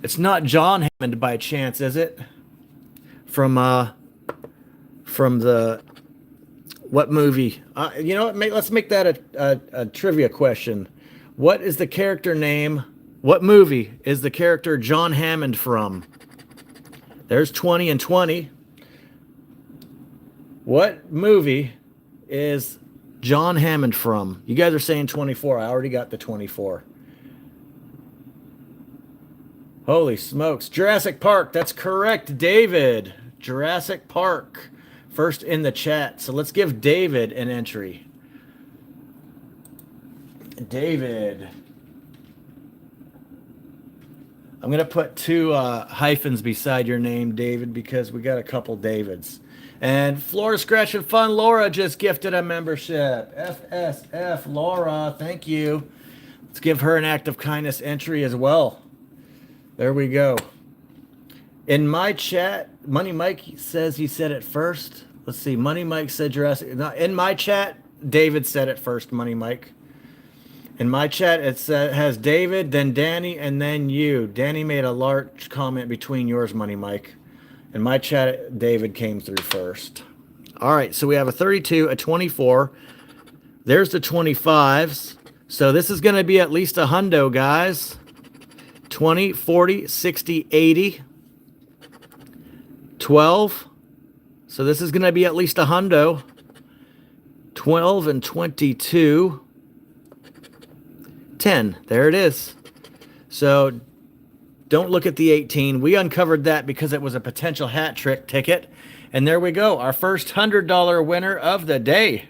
It's not John Hammond by chance, is it? From the what movie? You know what? Let's make that a trivia question. What is the character name? What movie is the character John Hammond from? There's 20 and 20. What movie is John Hammond from? You guys are saying 24. I already got the 24. Holy smokes. Jurassic Park. That's correct, David. Jurassic Park. First in the chat. So let's give David an entry. David. I'm going to put two hyphens beside your name, David, because we got a couple Davids. And Florida Scratch and Fun, Laura just gifted a membership. FSF, Laura, thank you. Let's give her an act of kindness entry as well. There we go. In my chat, Money Mike says he said it first. Let's see. Money Mike said Jurassic. No, in my chat, David said it first, Money Mike. In my chat, it has David, then Danny, and then you. Danny made a large comment between yours, Money Mike. In my chat, David came through first. All right, so we have a 32, a 24. There's the 25s. So this is going to be at least a hundo, guys. 20, 40, 60, 80. 12. So this is going to be at least a hundo. 12 and 22. 10. There it is. So don't look at the 18. We uncovered that because it was a potential hat trick ticket. And there we go. Our first $100 winner of the day.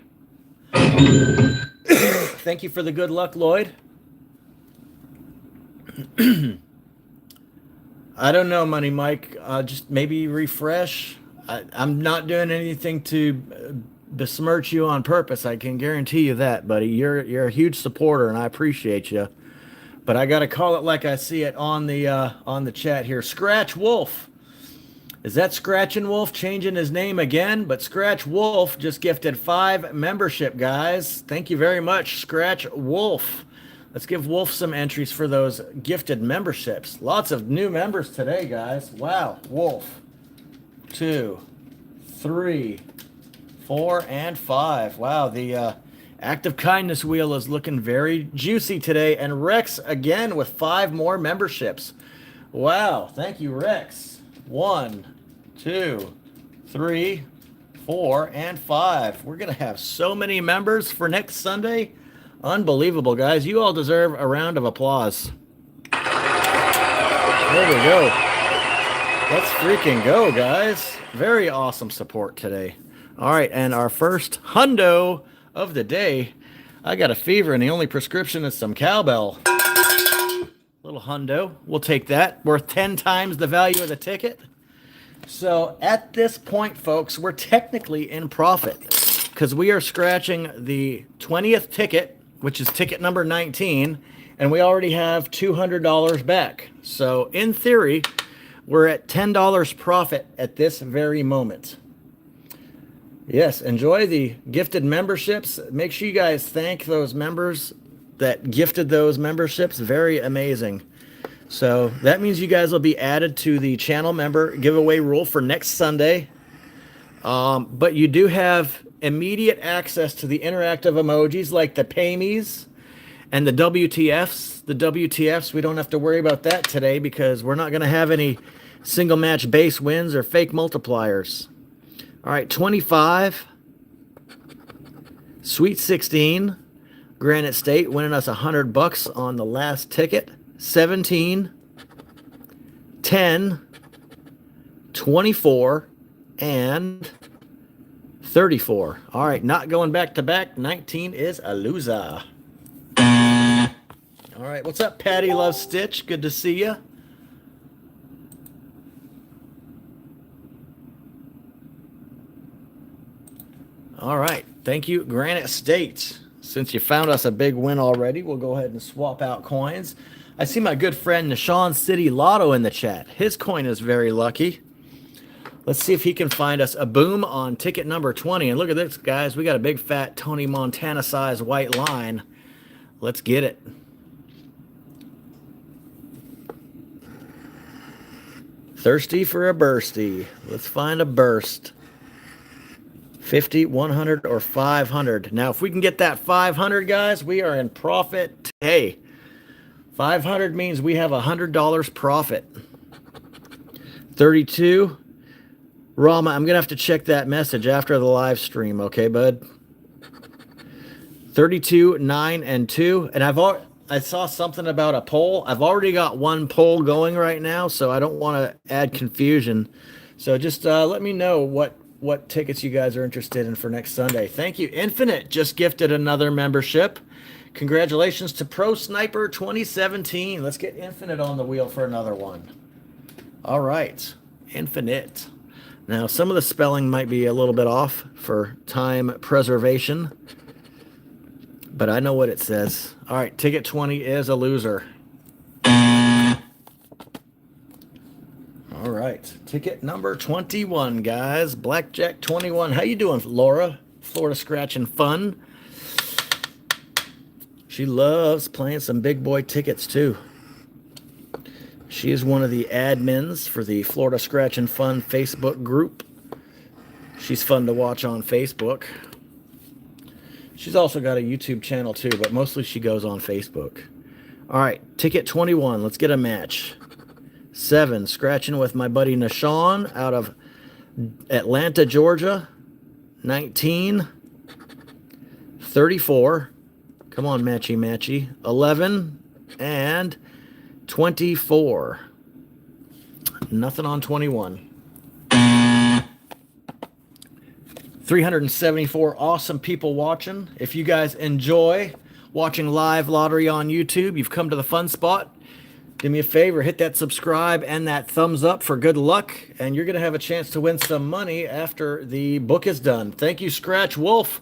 Thank you for the good luck, Lloyd. I don't know, Money Mike. Just maybe refresh. I'm not doing anything to besmirch you on purpose. I can guarantee you that, buddy. You're a huge supporter, and I appreciate you. But I got to call it like I see it on the chat here. Scratch Wolf. Is that Scratchin' Wolf changing his name again? But Scratch Wolf just gifted 5 membership, guys. Thank you very much, Scratch Wolf. Let's give Wolf some entries for those gifted memberships. Lots of new members today, guys. Wow. Wolf. 2, 3, 4, and 5. Wow, the act of kindness wheel is looking very juicy today. And Rex again with 5 more memberships. Wow, thank you, Rex. 1, 2, 3, 4, and 5. We're going to have so many members for next Sunday. Unbelievable, guys. You all deserve a round of applause. There we go. Let's freaking go, guys. Very awesome support today. All right, and our first hundo of the day. I got a fever, and the only prescription is some cowbell. Little hundo. We'll take that. Worth 10 times the value of the ticket. So at this point, folks, we're technically in profit because we are scratching the 20th ticket, which is ticket number 19, and we already have $200 back. So in theory, we're at $10 profit at this very moment. Yes, enjoy the gifted memberships. Make sure you guys thank those members that gifted those memberships. Very amazing. So that means you guys will be added to the channel member giveaway rule for next Sunday. But you do have immediate access to the interactive emojis like the pay me's and the WTFs. The WTFs, we don't have to worry about that today because we're not going to have any single match base wins or fake multipliers. All right, 25, Sweet 16, Granite State winning us $100 on the last ticket. 17, 10, 24, and 34. All right, not going back to back. 19 is a loser. All right, what's up, Patty Love Stitch? Good to see you. All right, thank you, Granite State. Since you found us a big win already, we'll go ahead and swap out coins. I see my good friend Nishan City Lotto in the chat. His coin is very lucky. Let's see if he can find us a boom on ticket number 20. And look at this, guys. We got a big, fat Tony Montana-sized white line. Let's get it. Thirsty for a bursty. Let's find a burst. 50, 100, or 500. Now, if we can get that 500, guys, we are in profit today. 500 means we have $100 profit. 32. Rama, I'm going to have to check that message after the live stream, okay, bud? 32, 9, and 2. And I saw something about a poll. I've already got one poll going right now, so I don't want to add confusion. So just let me know what tickets you guys are interested in for next Sunday. Thank you. Infinite just gifted another membership. Congratulations to Pro Sniper 2017. Let's get Infinite on the wheel for another one. All right. Infinite. Now, some of the spelling might be a little bit off for time preservation, but I know what it says. All right. Ticket 20 is a loser. All right, ticket number 21, guys. Blackjack 21. How you doing, Laura? Florida Scratching Fun. She loves playing some big boy tickets, too. She is one of the admins for the Florida Scratching Fun Facebook group. She's fun to watch on Facebook. She's also got a YouTube channel, too, but mostly she goes on Facebook. All right, ticket 21. Let's get a match. 7, scratching with my buddy Nishan out of Atlanta, Georgia. 19, 34. Come on, matchy, matchy. 11 and 24. Nothing on 21. 374 awesome people watching. If you guys enjoy watching live lottery on YouTube, you've come to the fun spot. Do me a favor, hit that subscribe and that thumbs up for good luck, and you're going to have a chance to win some money after the book is done. Thank you, Scratch Wolf.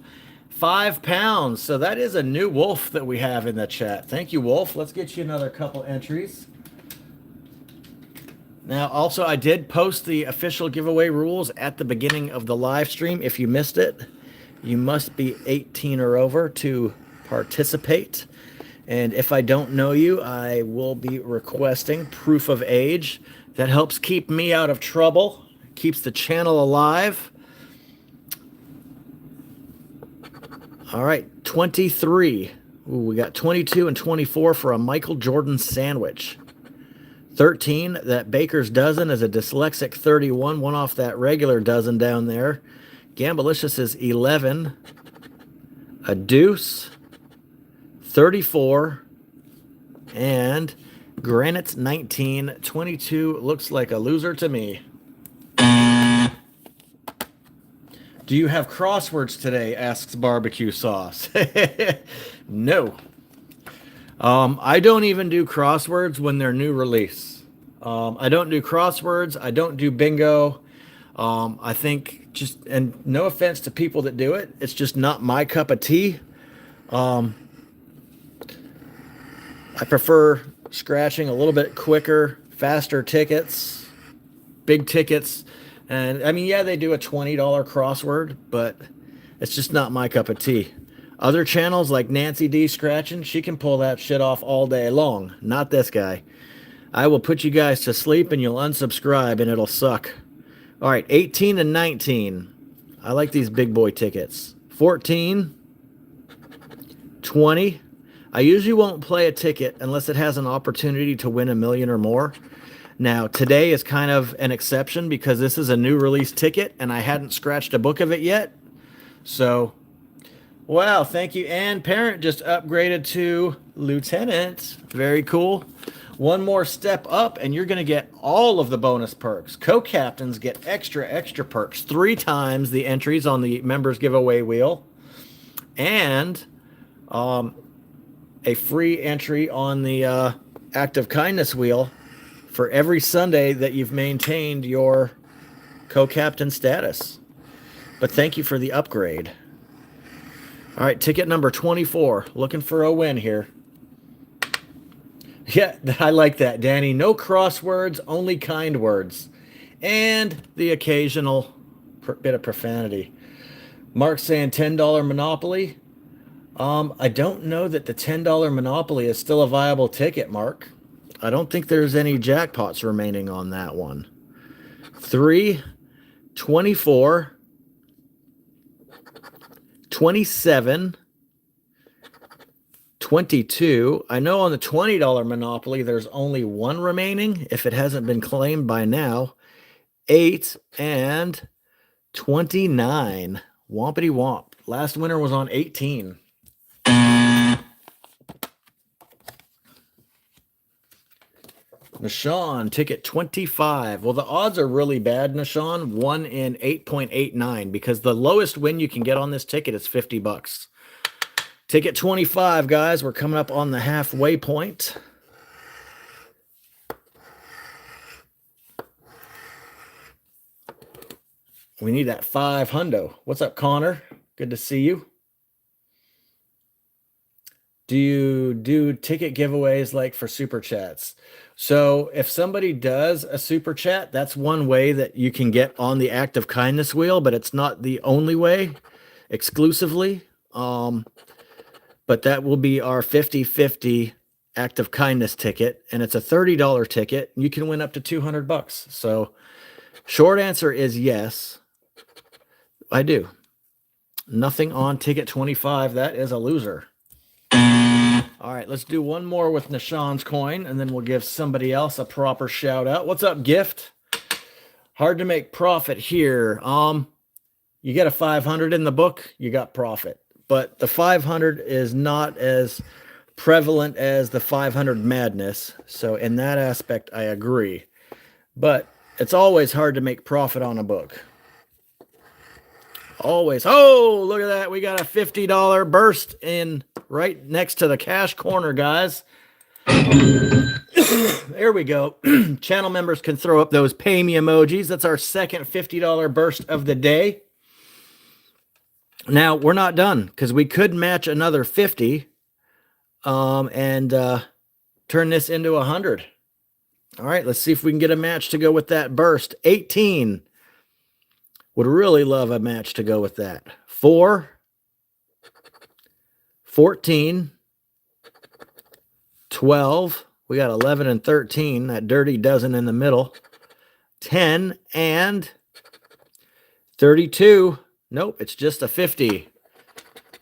£5. So that is a new Wolf that we have in the chat. Thank you, Wolf. Let's get you another couple entries. Now, also, I did post the official giveaway rules at the beginning of the live stream. If you missed it, you must be 18 or over to participate. And if I don't know you, I will be requesting proof of age. That helps keep me out of trouble, keeps the channel alive. All right, 23. Ooh, we got 22 and 24 for a Michael Jordan sandwich. 13, that Baker's dozen is a dyslexic 31, one off that regular dozen down there. Gambalicious is 11. A deuce. 34, and Granite's 19. 22 looks like a loser to me. Do you have crosswords today? Asks Barbecue Sauce. No. I don't even do crosswords when they're new release. I don't do crosswords. I don't do bingo. I think just, and no offense to people that do it, it's just not my cup of tea. I prefer scratching a little bit quicker, faster tickets, big tickets. And I mean, yeah, they do a $20 crossword, but it's just not my cup of tea. Other channels like Nancy D scratching, she can pull that shit off all day long. Not this guy. I will put you guys to sleep and you'll unsubscribe and it'll suck. All right, 18 and 19. I like these big boy tickets. 14, 20. I usually won't play a ticket unless it has an opportunity to win $1 million or more. Now, today is kind of an exception because this is a new release ticket and I hadn't scratched a book of it yet. So, wow, thank you. And Parent just upgraded to Lieutenant. Very cool. One more step up and you're going to get all of the bonus perks. Co-captains get extra perks. 3 times the entries on the members giveaway wheel. And a free entry on the act of kindness wheel for every Sunday that you've maintained your co-captain status. But thank you for the upgrade. All right, ticket number 24. Looking for a win here. Yeah, I like that, Danny. No crosswords, only kind words. And the occasional bit of profanity. Mark saying $10 Monopoly. I don't know that the $10 Monopoly is still a viable ticket, Mark. I don't think there's any jackpots remaining on that one. 3, 24, 27, 22. I know on the $20 Monopoly, there's only 1 remaining if it hasn't been claimed by now. 8 and 29. Wompity womp. Last winner was on 18. Nashawn, ticket 25. Well, the odds are really bad, Nashawn. 1 in 8.89 because the lowest win you can get on this ticket is $50. Ticket 25, guys. We're coming up on the halfway point. We need that 5 hundo. What's up, Connor? Good to see you. Do you do ticket giveaways like for super chats? So if somebody does a super chat, that's one way that you can get on the act of kindness wheel, but it's not the only way exclusively. But that will be our 50-50 act of kindness ticket. And it's a $30 ticket. You can win up to $200. So short answer is yes, I do. Nothing on ticket 25. That is a loser. All right, let's do one more with Nashawn's coin, and then we'll give somebody else a proper shout out. What's up, Gift? Hard to make profit here. You get a 500 in the book, you got profit. But the 500 is not as prevalent as the 500 madness. So in that aspect, I agree. But it's always hard to make profit on a book. Always. Oh, look at that. We got a $50 burst in right next to the cash corner, guys. There we go. Channel members can throw up those pay me emojis. That's our second $50 burst of the day. Now, we're not done because we could match another 50 and turn this into 100. All right, let's see if we can get a match to go with that burst. 18. Would really love a match to go with that. 4, 14, 12. We got 11 and 13. That dirty dozen in the middle. 10 and 32. Nope, it's just a 50.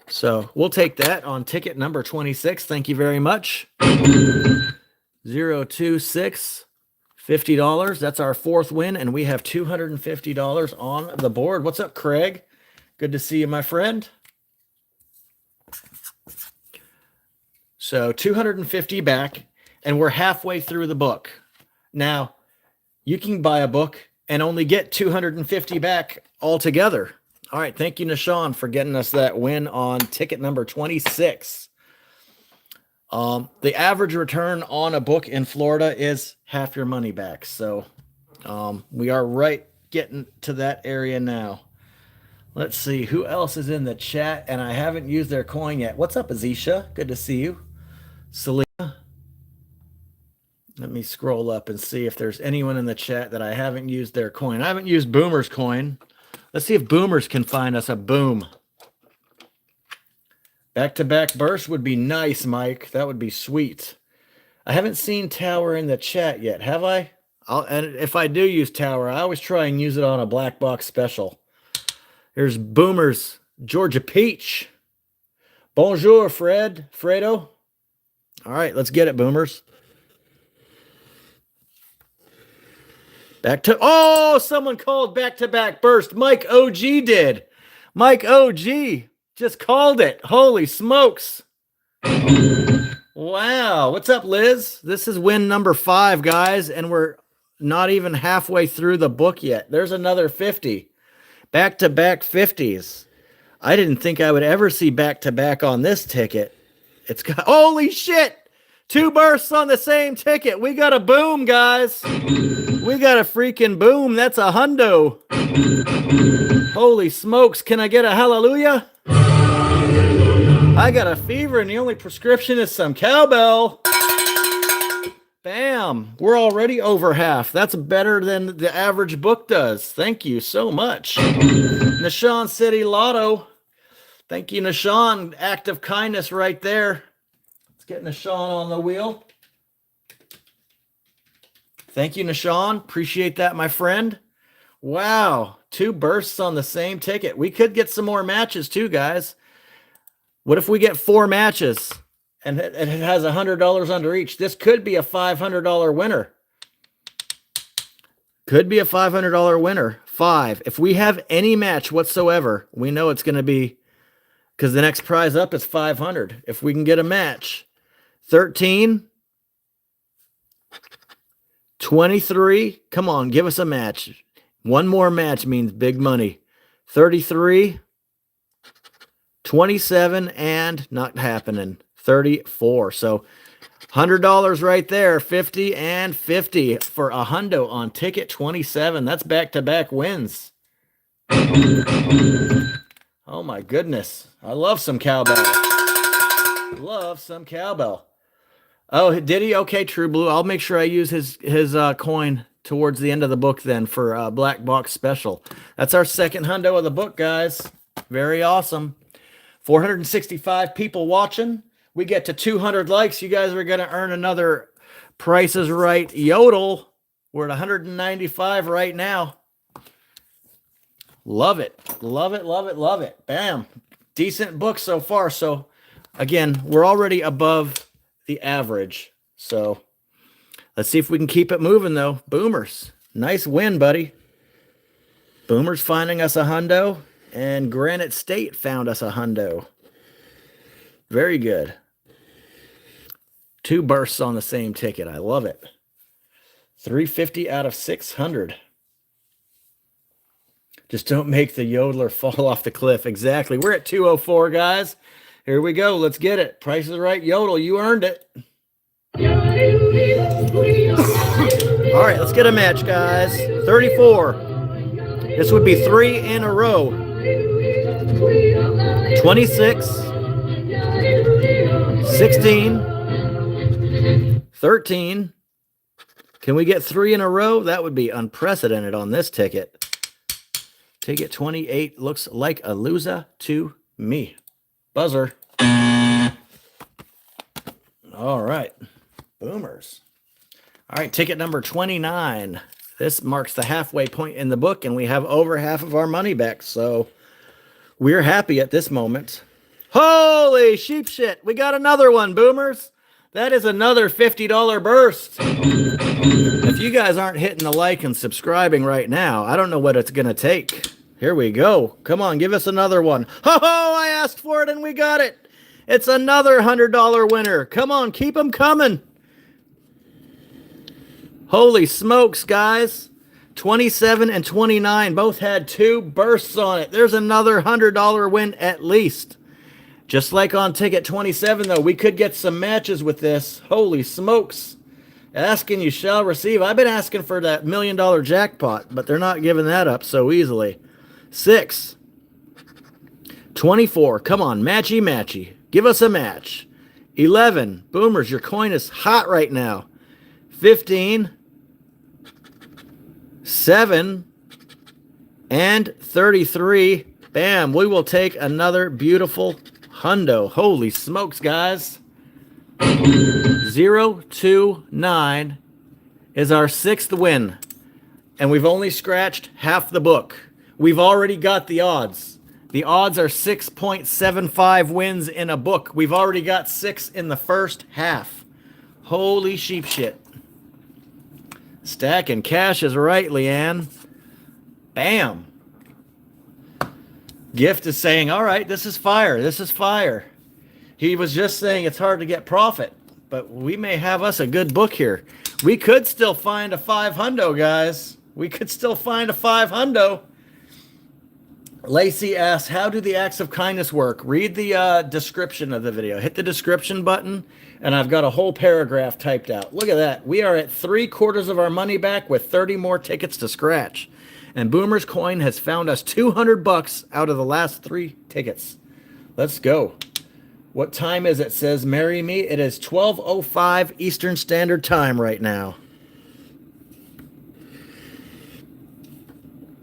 So we'll take that on ticket number 26. Thank you very much. 026. $50. That's our 4th win, and we have $250 on the board. What's up, Craig? Good to see you, my friend. So 250 back, and we're halfway through the book. Now, you can buy a book and only get 250 back altogether. All right, thank you, Nashawn, for getting us that win on ticket number 26. The average return on a book in Florida is half your money back. So we are right getting to that area now. Let's see who else is in the chat, and I haven't used their coin yet. What's up, Azisha? Good to see you. Selena. Let me scroll up and see if there's anyone in the chat that I haven't used their coin. I haven't used Boomer's coin. Let's see if Boomers can find us a boom. Back-to-back burst would be nice, Mike. That would be sweet. I haven't seen Tower in the chat yet, have I? And if I do use Tower, I always try and use it on a black box special. Here's Boomers, Georgia Peach. Bonjour, Fredo. All right, let's get it, Boomers. Someone called back-to-back burst. Mike OG did. Mike OG just called it. Holy smokes. Wow. What's up, Liz? This is win number 5, guys, and we're not even halfway through the book yet. There's another 50. Back-to-back 50s. I didn't think I would ever see back-to-back on this ticket. It's got, holy shit! 2 bursts on the same ticket. We got a boom, guys. We got a freaking boom. That's a hundo. Holy smokes. Can I get a hallelujah? I got a fever and the only prescription is some cowbell. Bam. We're already over half. That's better than the average book does. Thank you so much. Nishan City Lotto. Thank you, Nishan. Act of kindness right there. Let's get Nishan on the wheel. Thank you, Nishan. Appreciate that, my friend. Wow. 2 bursts on the same ticket. We could get some more matches too, guys. What if we get 4 matches and it has $100 under each? This could be a $500 winner. Could be a $500 winner. 5. If we have any match whatsoever, we know it's going to be, because the next prize up is 500. If we can get a match. 13. 23. Come on, give us a match. One more match means big money. 33. 27 and not happening. 34. So $100 right there. 50 and 50 for a hundo on ticket 27. That's back-to-back wins. Oh my goodness. I love some cowbell. Love some cowbell. Oh, did he? Okay, True Blue. I'll make sure I use his coin towards the end of the book then for Black Box Special. That's our second hundo of the book, guys. Very awesome. 465 people watching. We get to 200 likes. You guys are going to earn another Price is Right Yodel. We're at 195 right now. Love it. Love it, love it, love it. Bam. Decent book so far. So, again, we're already above the average. So, let's see if we can keep it moving, though. Boomers. Nice win, buddy. Boomers finding us a hundo. And Granite State found us a hundo. Very good. 2 bursts on the same ticket. I love it. 350 out of 600. Just don't make the yodeler fall off the cliff. Exactly. We're at 204, guys. Here we go. Let's get it. Price is Right Yodel. You earned it. All right, let's get a match, guys. 34. This would be 3 in a row. 26. 16. 13. Can we get 3 in a row? That would be unprecedented on this ticket. Ticket 28 looks like a loser to me. Buzzer. All right. Boomers. All right, ticket number 29. This marks the halfway point in the book, and we have over half of our money back, so we're happy at this moment. Holy sheep shit. We got another one, Boomers. That is another $50 burst. If you guys aren't hitting the like and subscribing right now, I don't know what it's going to take. Here we go. Come on, give us another one. Ho ho, I asked for it and we got it. It's another $100 winner. Come on, keep them coming. Holy smokes, guys. 27 and 29 both had 2 bursts on it. There's another $100 win at least. Just like on ticket 27, though, we could get some matches with this. Holy smokes. Asking you shall receive. I've been asking for that $1 million jackpot, but they're not giving that up so easily. 6. 24. Come on, matchy matchy. Give us a match. 11. Boomers, your coin is hot right now. 15. 7. And 33. Bam. We will take another beautiful hundo. Holy smokes, guys. 029 is our 6th win. And we've only scratched half the book. We've already got the odds. The odds are 6.75 wins in a book. We've already got 6 in the first half. Holy sheep shit. Stacking cash is right, Leanne. Bam. Gift is saying, all right, this is fire. This is fire. He was just saying it's hard to get profit, but we may have us a good book here. We could still find a 500, guys. We could still find a 500. Lacey asks, how do the acts of kindness work? Read the description of the video. Hit the description button, and I've got a whole paragraph typed out. Look at that. We are at 3/4 of our money back with 30 more tickets to scratch. And Boomer's Coin has found us $200 out of the last 3 tickets. Let's go. What time is it? Says marry me. It is 12:05 Eastern Standard Time right now.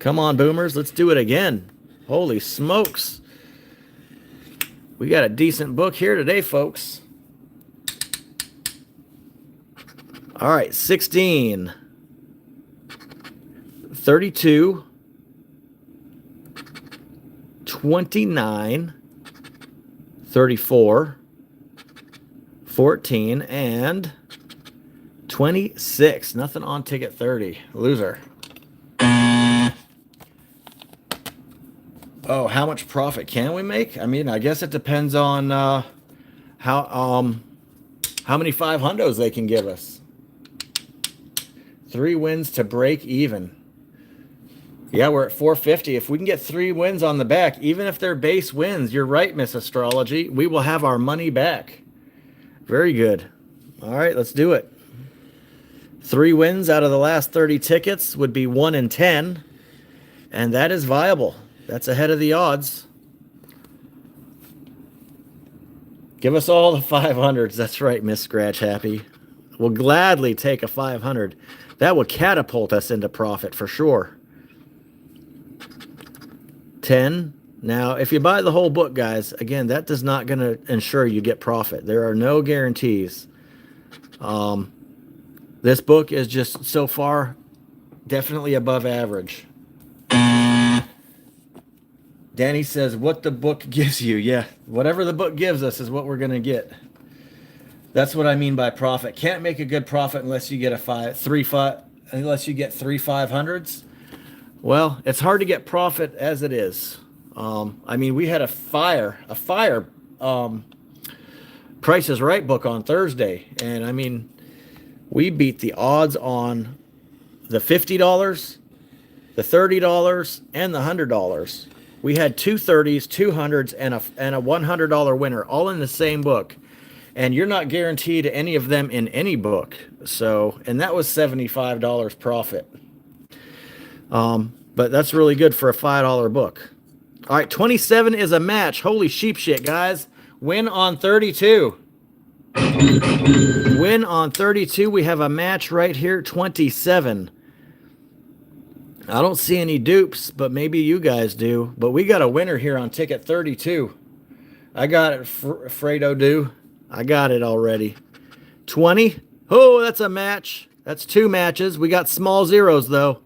Come on, Boomers. Let's do it again. Holy smokes. We got a decent book here today, folks. All right, 16. 32. 29. 34. 14. And 26. Nothing on ticket 30. Loser. Oh, how much profit can we make? I mean, I guess it depends on how many 500s they can give us. 3 wins to break even. Yeah, we're at 450. If we can get 3 wins on the back, even if they're base wins, you're right, Miss Astrology, we will have our money back. Very good. All right, let's do it. 3 wins out of the last 30 tickets would be 1 in 10, and that is viable. That's ahead of the odds. Give us all the 500s. That's right, Miss Scratch Happy. We'll gladly take a 500. That would catapult us into profit for sure. 10. Now, if you buy the whole book, guys, again, that does not going to ensure you get profit. There are no guarantees. This book is just so far definitely above average. Danny says, what the book gives you. Yeah, whatever the book gives us is what we're going to get. That's what I mean by profit. Can't make a good profit unless you get unless you get 3 500s. Well, it's hard to get profit as it is. I mean, we had a fire Price is Right book on Thursday. And I mean, we beat the odds on the $50, the $30, and the $100. We had 2 30s, 2 100s, and a $100 winner, all in the same book. And you're not guaranteed any of them in any book. So, and that was $75 profit. But that's really good for a $5 book. All right, 27 is a match. Holy sheep shit, guys. Win on 32. Win on 32. We have a match right here, 27. I don't see any dupes, but maybe you guys do. But we got a winner here on ticket 32. I got it, Fredo do. I got it already. 20. Oh, that's a match. That's 2 matches. We got small zeros, though.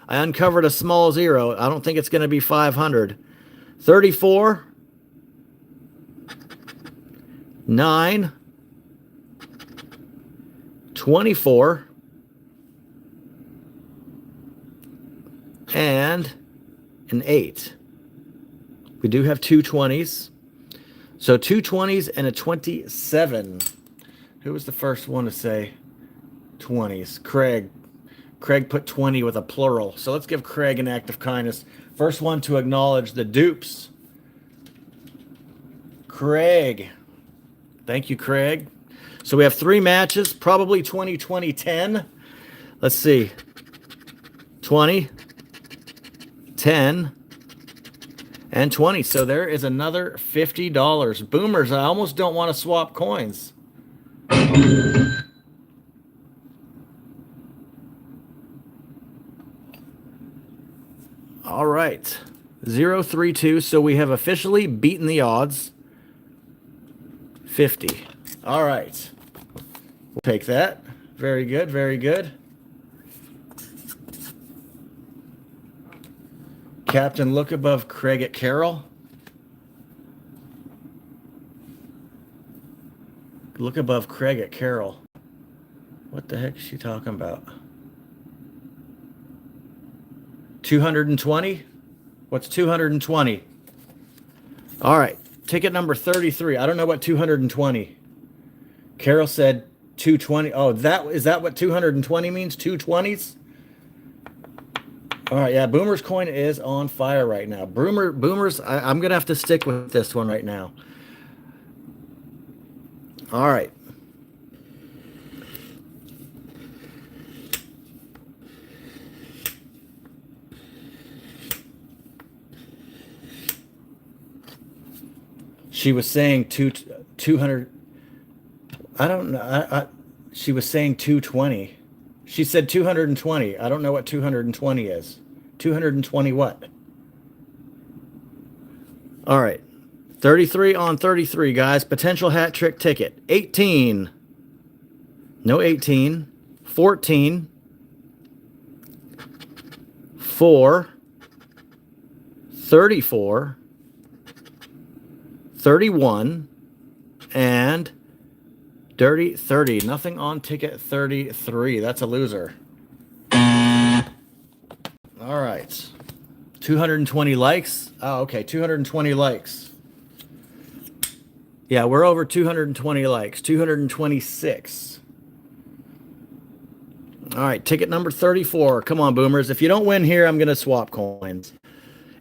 I uncovered a small zero. I don't think it's going to be 500. 34. 9. 24. And an 8. We do have 2 20s. So 2 20s and a 27. Who was the first one to say 20s? Craig. Craig put 20 with a plural. So let's give Craig an act of kindness. First one to acknowledge the dupes. Craig. Thank you, Craig. So we have 3 matches, probably 20, 20, 10. Let's see. 20, 10, and 20. So there is another $50. Boomers, I almost don't want to swap coins. All right. 032. So we have officially beaten the odds. 50. All right. We'll take that. Very good. Very good. Captain, look above Craig at Carroll. Look above Craig at Carroll. What the heck is she talking about? 220? What's 220? All right. Ticket number 33. I don't know what 220. Carol said 220. Oh, is that what 220 means? 220s? All right, yeah, Boomer's coin is on fire right now. Boomers, I'm going to have to stick with this one right now. All right. She was saying 200. I don't know. She was saying 220. She said 220. I don't know what 220 is. 220 what? All right. 33 on 33, guys. Potential hat trick ticket. 18. No 18. 14. 4. 34. 31. And dirty 30. Nothing on ticket 33. That's a loser. All right. 220 likes. Oh, okay. 220 likes. Yeah, we're over 220 likes. 226. All right. Ticket number 34. Come on, Boomers. If you don't win here, I'm going to swap coins.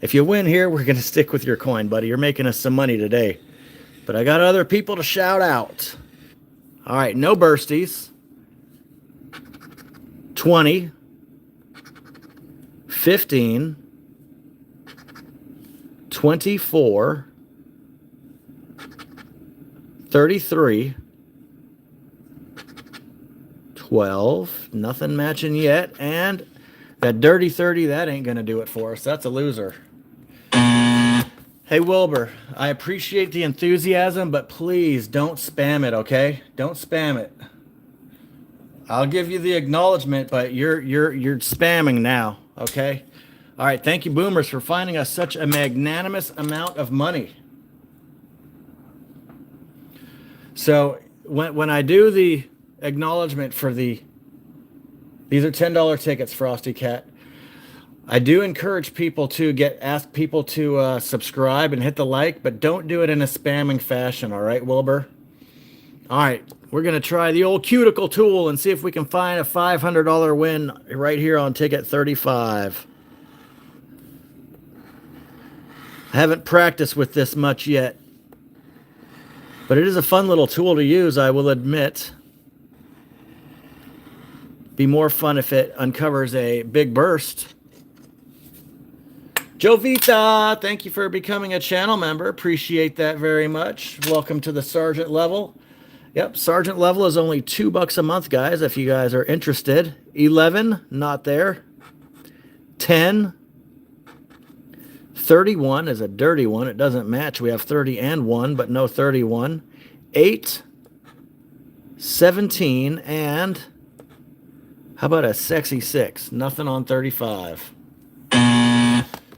If you win here, we're going to stick with your coin, buddy. You're making us some money today. But I got other people to shout out. All right, no bursties. 20. 15. 24. 33. 12. Nothing matching yet. And that dirty 30, that ain't going to do it for us. That's a loser. Hey, Wilbur, I appreciate the enthusiasm, but please don't spam it, okay? Don't spam it. I'll give you the acknowledgement, but you're spamming now, okay? All right, thank you, Boomers, for finding us such a magnanimous amount of money. So when I do the acknowledgement for these are $10 tickets, Frosty Cat. I do encourage people to ask people to subscribe and hit the like, but don't do it in a spamming fashion, all right, Wilbur? All right, we're going to try the old cuticle tool and see if we can find a $500 win right here on ticket 35. I haven't practiced with this much yet, but it is a fun little tool to use, I will admit. Be more fun if it uncovers a big burst. Jovita, thank you for becoming a channel member. Appreciate that very much. Welcome to the Sergeant level. Yep, Sergeant level is only $2 a month, guys, if you guys are interested. 11, not there. 10. 31 is a dirty one. It doesn't match. We have 30 and 1, but no 31. 8. 17, and how about a sexy 6? Nothing on 35.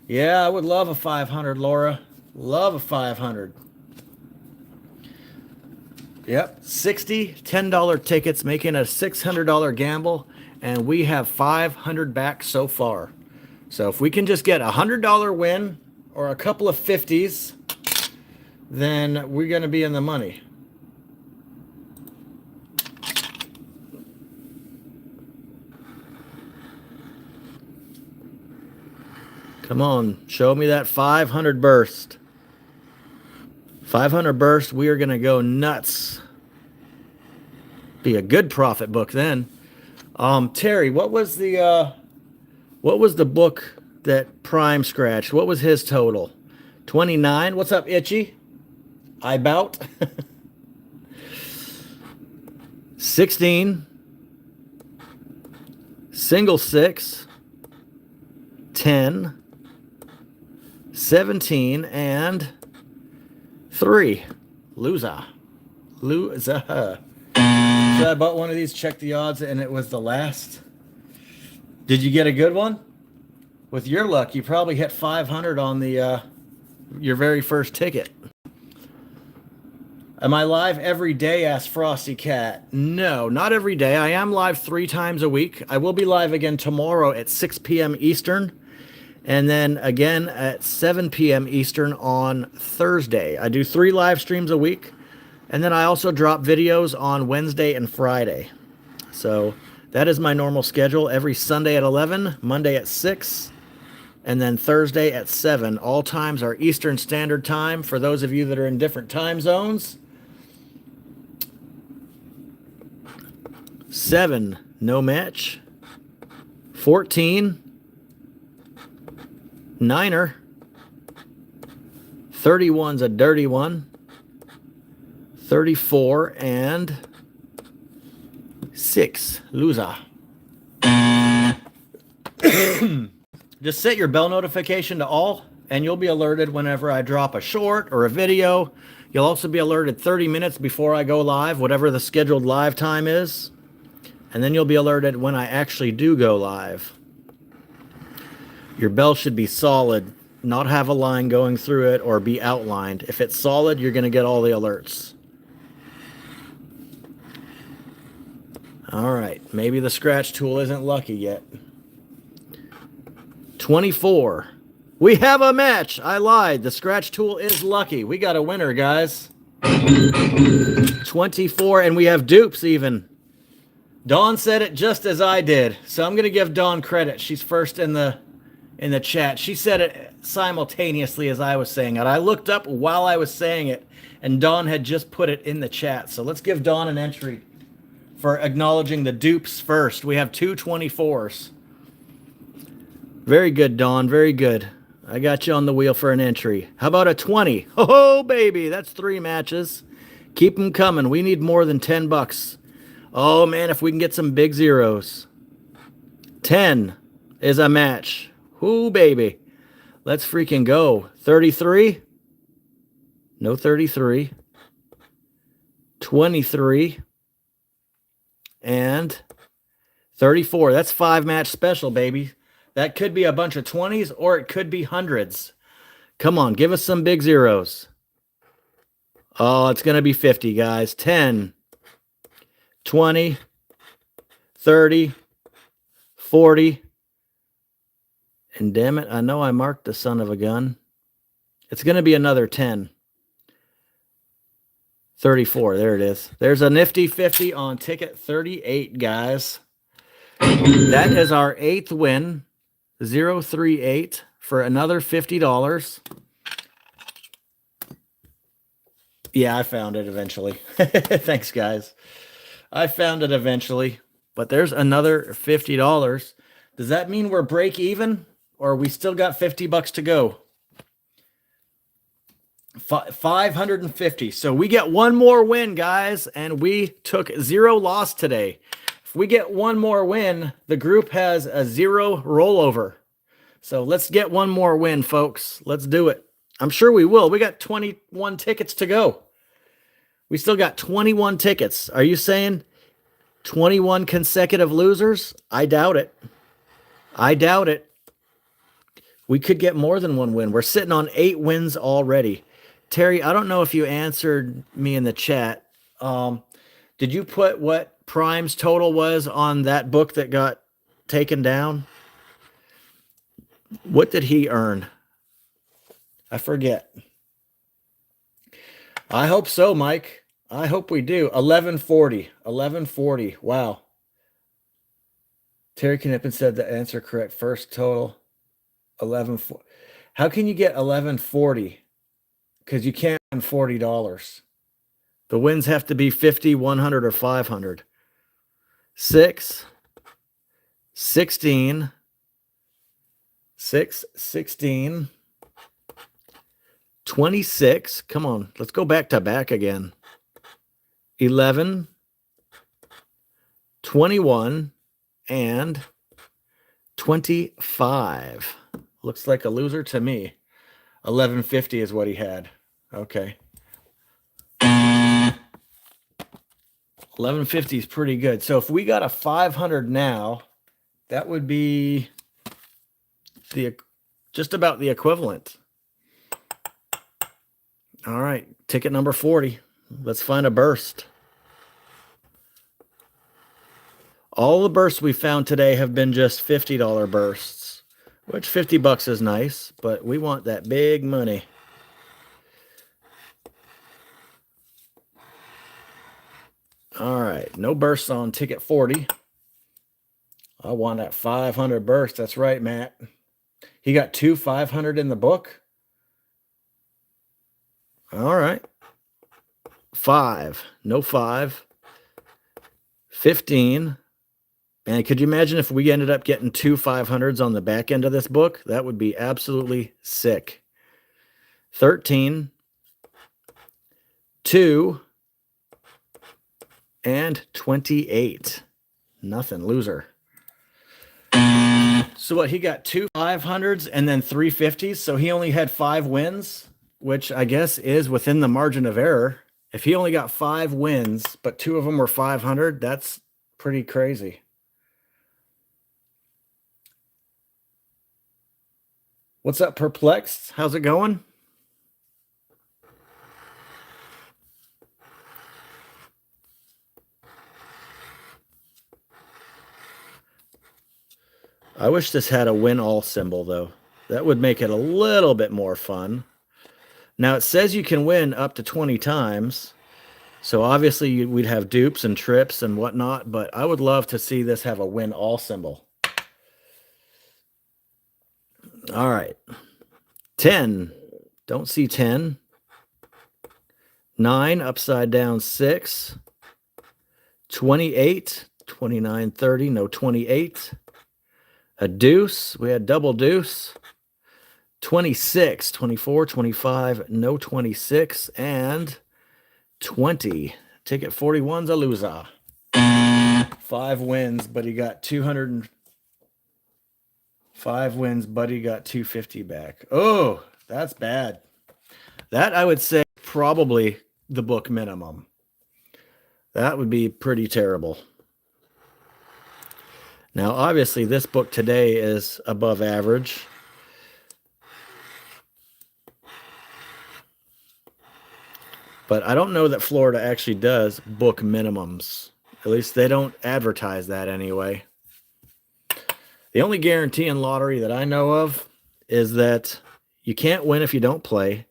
Yeah, I would love a 500, Laura. Love a 500. Yep, 60 $10 tickets, making a $600 gamble, and we have 500 back so far. So if we can just get a $100 win or a couple of 50s, then we're going to be in the money. Come on, show me that 500 burst. 500 burst. We are going to go nuts. Be a good profit book then. Terry, what was the book that Prime scratched? What was his total? 29. What's up, Itchy? I bout. 16. Single 6. 10. 17 and 3. Loser. So I bought one of these, checked the odds, and it was the last. Did you get a good one? With your luck, you probably hit 500 on the your very first ticket. Am I live every day? Asked Frosty Cat. No, not every day. I am live 3 times a week. I will be live again tomorrow at 6 p.m. Eastern. And then again at 7 p.m. Eastern on Thursday. I do 3 live streams a week. And then I also drop videos on Wednesday and Friday. So that is my normal schedule. Every Sunday at 11, Monday at 6, and then Thursday at 7. All times are Eastern Standard Time for those of you that are in different time zones. 7, no match. 14, niner. 31's a dirty one. 34 and 6. Loser. Just set your bell notification to all, and you'll be alerted whenever I drop a short or a video. You'll also be alerted 30 minutes before I go live, whatever the scheduled live time is. And then you'll be alerted when I actually do go live. Your bell should be solid, not have a line going through it or be outlined. If it's solid, you're going to get all the alerts. All right, maybe the scratch tool isn't lucky yet. 24. We have a match. I lied. The scratch tool is lucky. We got a winner, guys. 24, and we have dupes even. Dawn said it just as I did, so I'm going to give Dawn credit. She's first in the chat. She said it simultaneously as I was saying it. I looked up while I was saying it, and Dawn had just put it in the chat. So let's give Dawn an entry for acknowledging the dupes first. We have 2 24s. Very good, Dawn. Very good. I got you on the wheel for an entry. How about a 20? Oh, baby. That's 3 matches. Keep them coming. We need more than 10 bucks. Oh, man, if we can get some big zeros. 10 is a match. Ooh, baby. Let's freaking go. 33? No 33. 23. And 34. That's 5 match special, baby. That could be a bunch of 20s or it could be hundreds. Come on, give us some big zeros. Oh, it's going to be 50, guys. 10, 20, 30, 40. And damn it, I know I marked the son of a gun. It's going to be another 10. 34, there it is. There's a nifty 50 on ticket 38, guys. That is our 8th win. 038 for another $50. Yeah, I found it eventually. Thanks, guys. I found it eventually. But there's another $50. Does that mean we're break even? Or we still got 50 bucks to go? 550. So we get one more win, guys. And we took 0 loss today. If we get one more win, the group has a 0 rollover. So let's get one more win, folks. Let's do it. I'm sure we will. We got 21 tickets to go. We still got 21 tickets. Are you saying 21 consecutive losers? I doubt it. I doubt it. We could get more than one win. We're sitting on 8 wins already. Terry, I don't know if you answered me in the chat. Did you put what Prime's total was on that book that got taken down? What did he earn? I forget. I hope so, Mike. I hope we do. 1140. 1140. Wow. Terry Knippen said the answer correct. First total 1140. How can you get 1140? Because you can't and $40. The wins have to be 50, 100, or 500. 6, 16, 6, 16, 26. Come on, let's go back to back again. 11, 21, and 25. Looks like a loser to me. 1150 is what he had. Okay. 1150 is pretty good. So if we got a 500 now, that would be just about the equivalent. All right, ticket number 40. Let's find a burst. All the bursts we found today have been just $50 bursts, which $50 is nice, but we want that big money. All right, no bursts on ticket 40. I want that 500 burst. That's right, Matt. He got 2 500 in the book. All right. 5. No 5. 15. Man, could you imagine if we ended up getting 2 500s on the back end of this book? That would be absolutely sick. 13. 2. And 28. Nothing. Loser. So what, he got 2 500s and then 3 50s, so he only had 5 wins, which I guess is within the margin of error. If he only got 5 wins, but 2 of them were 500, that's pretty crazy. What's up, Perplexed? How's it going? I wish this had a win all symbol, though. That would make it a little bit more fun. Now, it says you can win up to 20 times. So obviously we'd have dupes and trips and whatnot, but I would love to see this have a win all symbol. All right. 10. Don't see 10. 9, upside down 6. 28, 29, 30, no 28. A deuce, we had double deuce. 26, 24, 25, no 26, and 20. Ticket 41's a loser. 5 wins, but he got 205 wins, but he got 250 back. Oh, that's bad. That, I would say, probably the book minimum. That would be pretty terrible. Now, obviously, this book today is above average. But I don't know that Florida actually does book minimums. At least they don't advertise that anyway. The only guarantee in lottery that I know of is that you can't win if you don't play.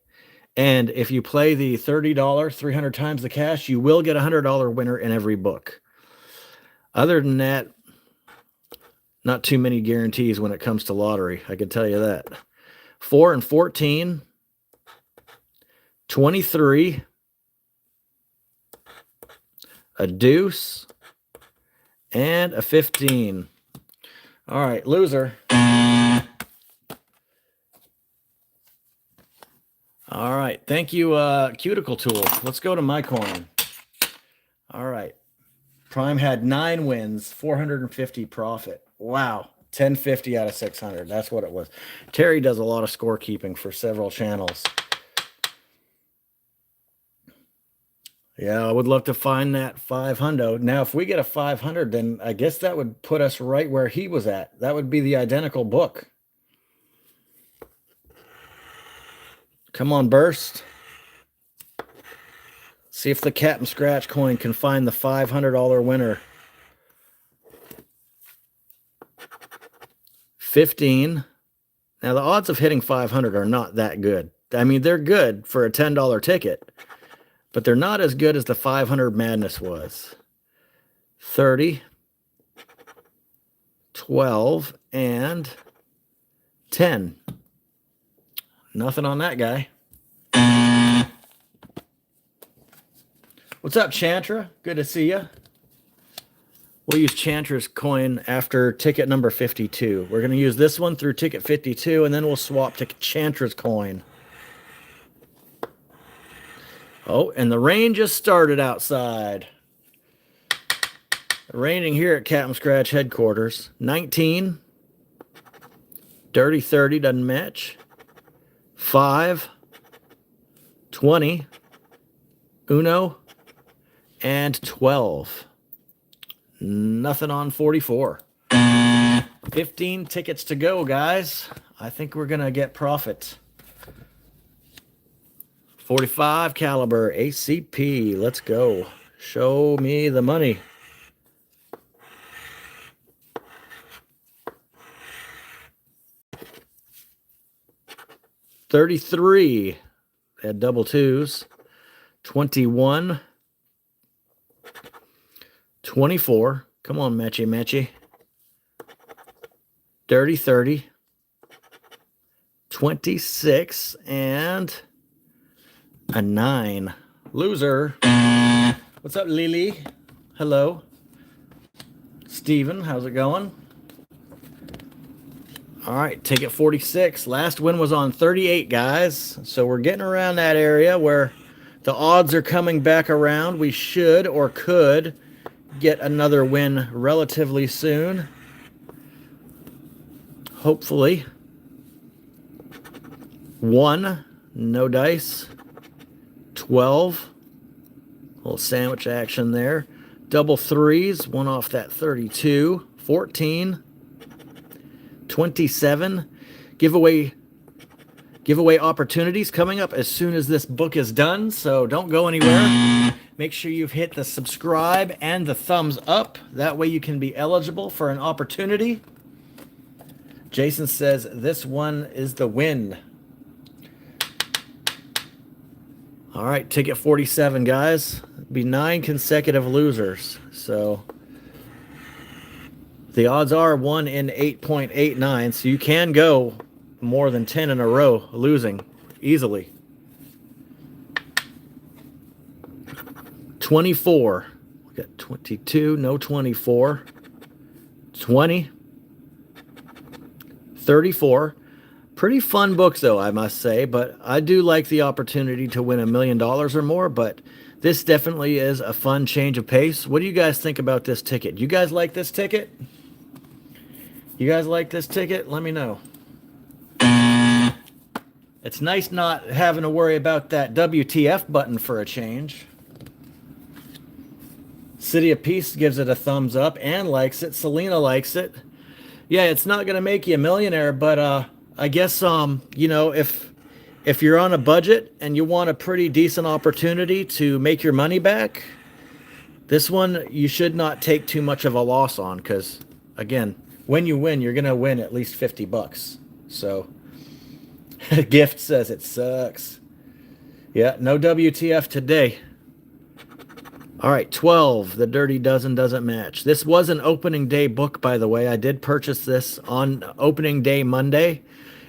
And if you play the $30, 300 times the cash, you will get a $100 winner in every book. Other than that, not too many guarantees when it comes to lottery. I can tell you that. 4 and 14. 23. A deuce. And a 15. All right, loser. All right, thank you, Cuticle Tool. Let's go to my coin. All right. Prime had 9 wins, 450 profit. Wow. 1050 out of 600. That's what it was. Terry does a lot of scorekeeping for several channels. Yeah, I would love to find that 500. Now, if we get a 500, then I guess that would put us right where he was at. That would be the identical book. Come on, burst. See if the Captain Scratch coin can find the $500 winner. 15. Now, the odds of hitting 500 are not that good. I mean, they're good for a $10 ticket, but they're not as good as the 500 Madness was. 30, 12, and 10. Nothing on that guy. What's up, Chantra? Good to see you. We'll use Chantra's coin after ticket number 52. We're going to use this one through ticket 52, and then we'll swap to Chantra's coin. Oh, and the rain just started outside. Raining here at Captain Scratch headquarters. 19. Dirty 30 doesn't match. 5. 20. Uno. And 12. Nothing on 44. 15 tickets to go, guys. I think we're going to get profit. 45 caliber ACP. Let's go. Show me the money. $33. Had double twos. 21. 24. Come on, matchy, matchy. Dirty 30. 26. And a 9. Loser. What's up, Lily? Hello. Steven, how's it going? All right, ticket 46. Last win was on 38, guys. So we're getting around that area where the odds are coming back around. We should or could get another win relatively soon. Hopefully. 1, no dice. 12. Little sandwich action there. Double threes, one off that 32. 14. 27. Giveaway opportunities coming up as soon as this book is done, so don't go anywhere. Make sure you've hit the subscribe and the thumbs up. That way you can be eligible for an opportunity. Jason says this one is the win. All right, ticket 47, guys. Be 9 consecutive losers. So the odds are 1 in 8.89, so you can go more than 10 in a row losing easily. 24. We got 22, no 24. 20. 34. Pretty fun books, though, I must say, but I do like the opportunity to win $1 million or more, but this definitely is a fun change of pace. What do you guys think about this ticket? You guys like this ticket? You guys like this ticket? Let me know. It's nice not having to worry about that WTF button for a change. City of Peace gives it a thumbs up and likes it. Selena likes it. Yeah, it's not going to make you a millionaire, but I guess you know, if you're on a budget and you want a pretty decent opportunity to make your money back, this one you should not take too much of a loss on, because again, when you win, you're going to win at least $50. So Gift says it sucks. Yeah, no WTF today. All right, 12. The Dirty Dozen doesn't match. This was an opening day book, by the way. I did purchase this on opening day Monday.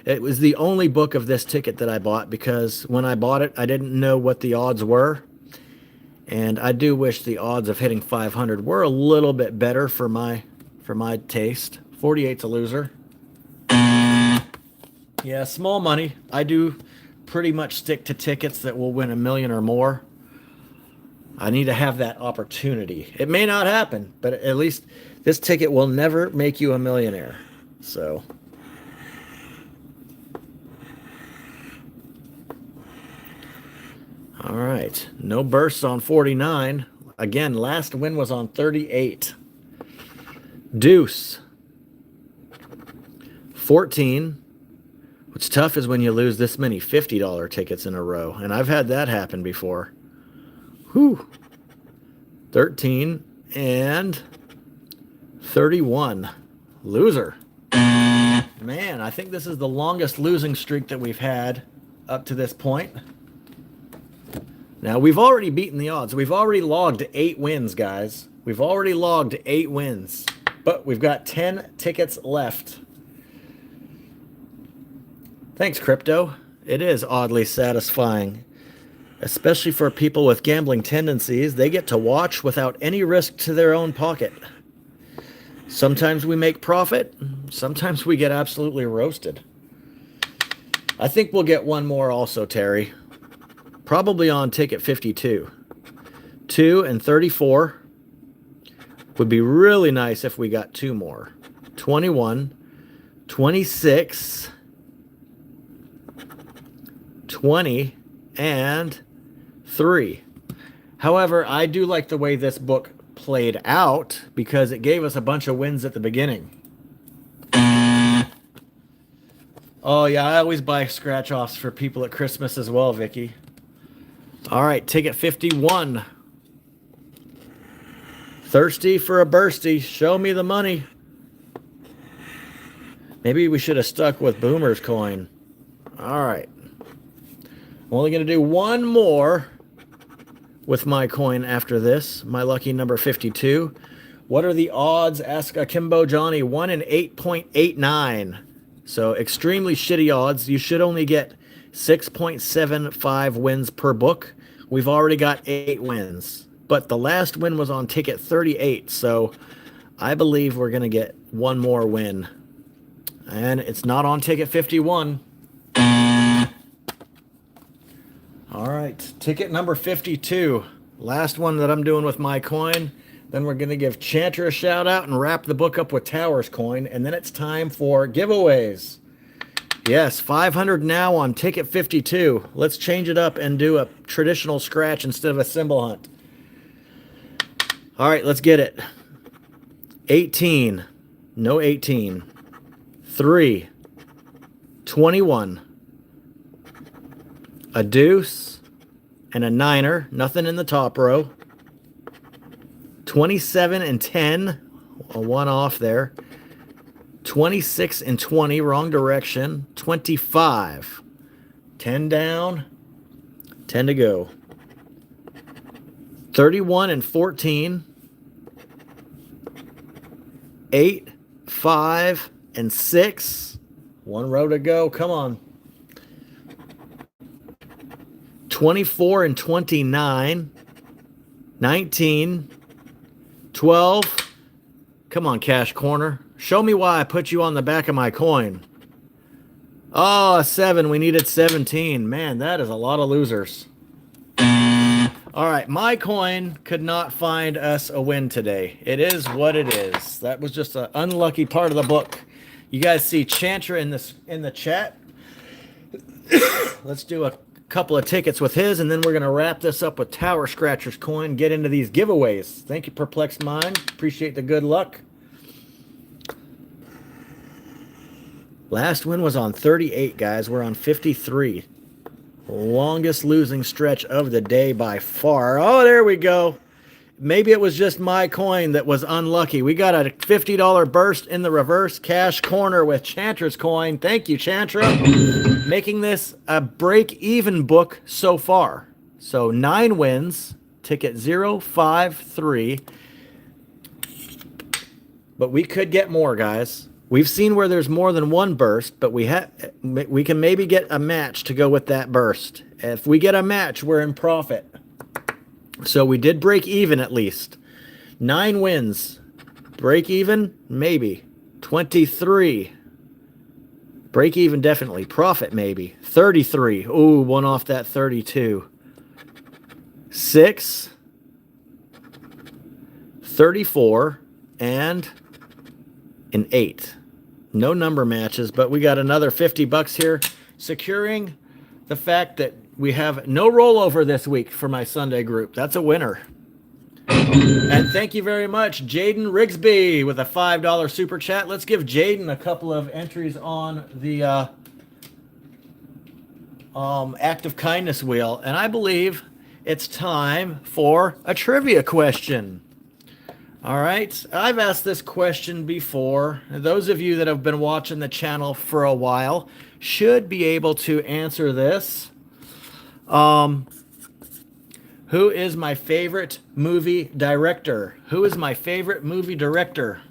It was the only book of this ticket that I bought because when I bought it, I didn't know what the odds were. And I do wish the odds of hitting 500 were a little bit better for my taste. 48's a loser. Yeah, small money. I do pretty much stick to tickets that will win $1 million or more. I need to have that opportunity. It may not happen, but at least this ticket will never make you a millionaire. So all right, no bursts on 49. Again, last win was on 38. Deuce. 14. What's tough is when you lose this many $50 tickets in a row, and I've had that happen before. Whew. 13 and 31. Loser. Man, I think this is the longest losing streak that we've had up to this point. Now, we've already beaten the odds. We've already logged 8 wins, guys. We've already logged 8 wins. But we've got 10 tickets left. Thanks, Crypto. It is oddly satisfying. Especially for people with gambling tendencies, they get to watch without any risk to their own pocket. Sometimes we make profit, sometimes we get absolutely roasted. I think we'll get one more also, Terry. Probably on ticket 52. 2 and 34. Would be really nice if we got two more. 21, 26, 20, and 3. However, I do like the way this book played out because it gave us a bunch of wins at the beginning. Oh, yeah, I always buy scratch-offs for people at Christmas as well, Vicky. All right, ticket 51. Thirsty for a bursty. Show me the money. Maybe we should have stuck with Boomer's coin. All right. I'm only going to do one more with my coin after this. My lucky number 52. What are the odds? Ask Akimbo Johnny. 1 in 8.89. So extremely shitty odds. You should only get 6.75 wins per book. We've already got 8 wins. But the last win was on ticket 38, so I believe we're going to get one more win. And it's not on ticket 51. All right, ticket number 52. Last one that I'm doing with my coin. Then we're going to give Chanter a shout out and wrap the book up with Towers coin. And then it's time for giveaways. Yes, 500 now on ticket 52. Let's change it up and do a traditional scratch instead of a symbol hunt. All right, let's get it. 18. No 18. 3. 21. A deuce and a niner. Nothing in the top row. 27 and 10. A 1 off there. 26 and 20. Wrong direction. 25. 10 down. 10 to go. 31 and 14. 8, 5, and 6. 1 row to go. Come on. 24 and 29. 19. 12. Come on, Cash Corner. Show me why I put you on the back of my coin. Oh, a 7. We needed 17. Man, that is a lot of losers. All right, my coin could not find us a win today. It is what it is. That was just an unlucky part of the book. You guys see Chantra in the chat. Let's do a couple of tickets with his, and then we're going to wrap this up with Tower Scratcher's coin, get into these giveaways. Thank you, Perplexed Mind. Appreciate the good luck. Last win was on 38, guys. We're on 53. Longest losing stretch of the day by far. Oh, there we go. Maybe it was just my coin that was unlucky. We got a $50 burst in the reverse Cash Corner with Chantra's coin. Thank you, Chantra. Making this a break-even book so far. So 9 wins, ticket 053. But we could get more, guys. We've seen where there's more than one burst, but we can maybe get a match to go with that burst. If we get a match, we're in profit. So we did break even at least. 9 wins. Break even? Maybe. 23. Break even definitely. Profit maybe. 33. Ooh, 1 off that 32. 6. 34. And an 8. No number matches, but we got another 50 bucks here, securing the fact that we have no rollover this week for my Sunday group. That's a winner. And thank you very much, Jaden Rigsby, with a $5 super chat. Let's give Jaden a couple of entries on the act of kindness wheel. And I believe it's time for a trivia question. All right, I've asked this question before. Those of you that have been watching the channel for a while should be able to answer this. Who is my favorite movie director? Who is my favorite movie director?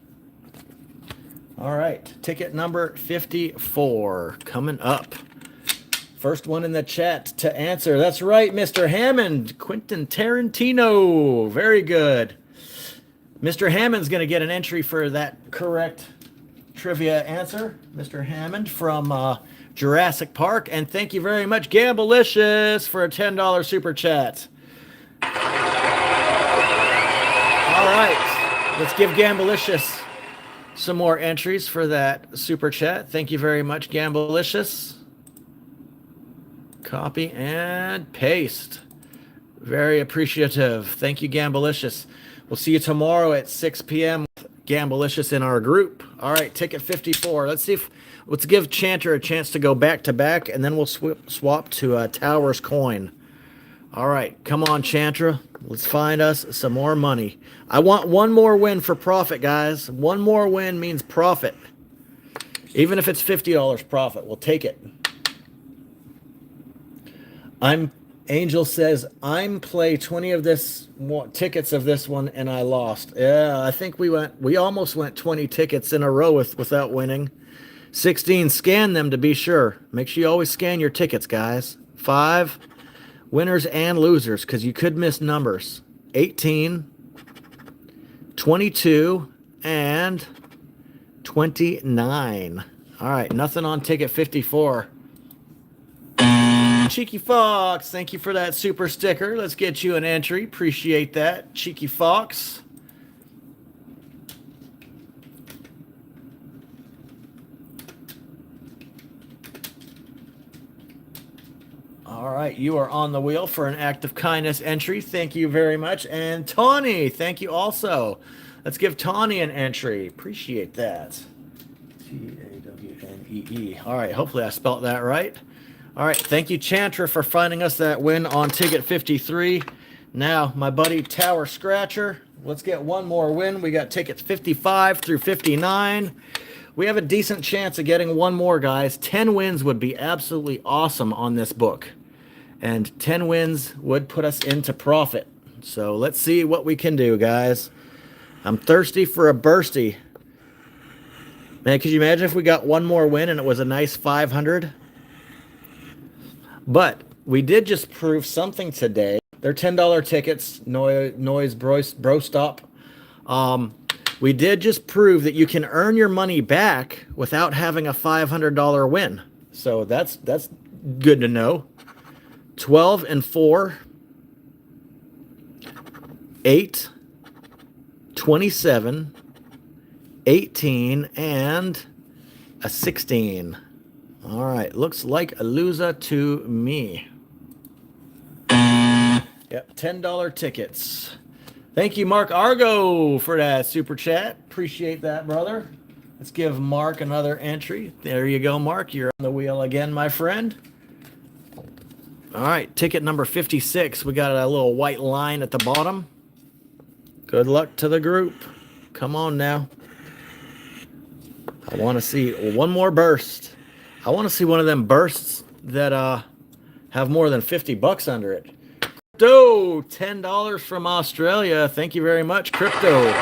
All right, ticket number 54 coming up. First one in the chat to answer. That's right, Mr. Hammond. Quentin Tarantino. Very good. Mr. Hammond's going to get an entry for that correct trivia answer. Mr. Hammond from Jurassic Park. And thank you very much, Gamblelicious, for a $10 super chat. All right. Let's give Gamblelicious some more entries for that super chat. Thank you very much, Gamblelicious. Copy and paste. Very appreciative. Thank you, Gamblelicious. We'll see you tomorrow at 6 p.m. with Gamblelicious in our group. All right, ticket 54. Let's give Chanter a chance to go back to back, and then we'll swap to Towers Coin. All right, come on, Chantra. Let's find us some more money. I want one more win for profit, guys. One more win means profit. Even if it's $50 profit, we'll take it. Angel says, I'm play 20 of this tickets of this one and I lost. Yeah, I think we almost went 20 tickets in a row without winning. 16, scan them to be sure. Make sure you always scan your tickets, guys. 5, winners and losers, because you could miss numbers. 18, 22, and 29. All right, nothing on ticket 54. Cheeky Fox, thank you for that super sticker. Let's get you an entry. Appreciate that, Cheeky Fox. All right, you are on the wheel for an act of kindness entry. Thank you very much. And Tawny, thank you also. Let's give Tawny an entry. Appreciate that. T-A-W-N-E-E. All right, hopefully I spelled that right. All right, thank you, Chantra, for finding us that win on ticket 53. Now, my buddy Tower Scratcher, let's get one more win. We got tickets 55 through 59. We have a decent chance of getting one more, guys. 10 wins would be absolutely awesome on this book. And 10 wins would put us into profit. So let's see what we can do, guys. I'm thirsty for a bursty. Man, could you imagine if we got one more win and it was a nice 500? But we did just prove something today. They're $10 tickets, Noise Bro Stop. We did just prove that you can earn your money back without having a $500 win. So that's good to know. 12 and 4, 8, 27, 18, and a 16. All right, looks like a loser to me. Yep, $10 tickets. Thank you, Mark Argo, for that super chat. Appreciate that, brother. Let's give Mark another entry. There you go, Mark. You're on the wheel again, my friend. All right, ticket number 56. We got a little white line at the bottom. Good luck to the group. Come on now. I want to see one more burst. I want to see one of them bursts that have more than 50 bucks under it. Crypto, $10 from Australia. Thank you very much, Crypto.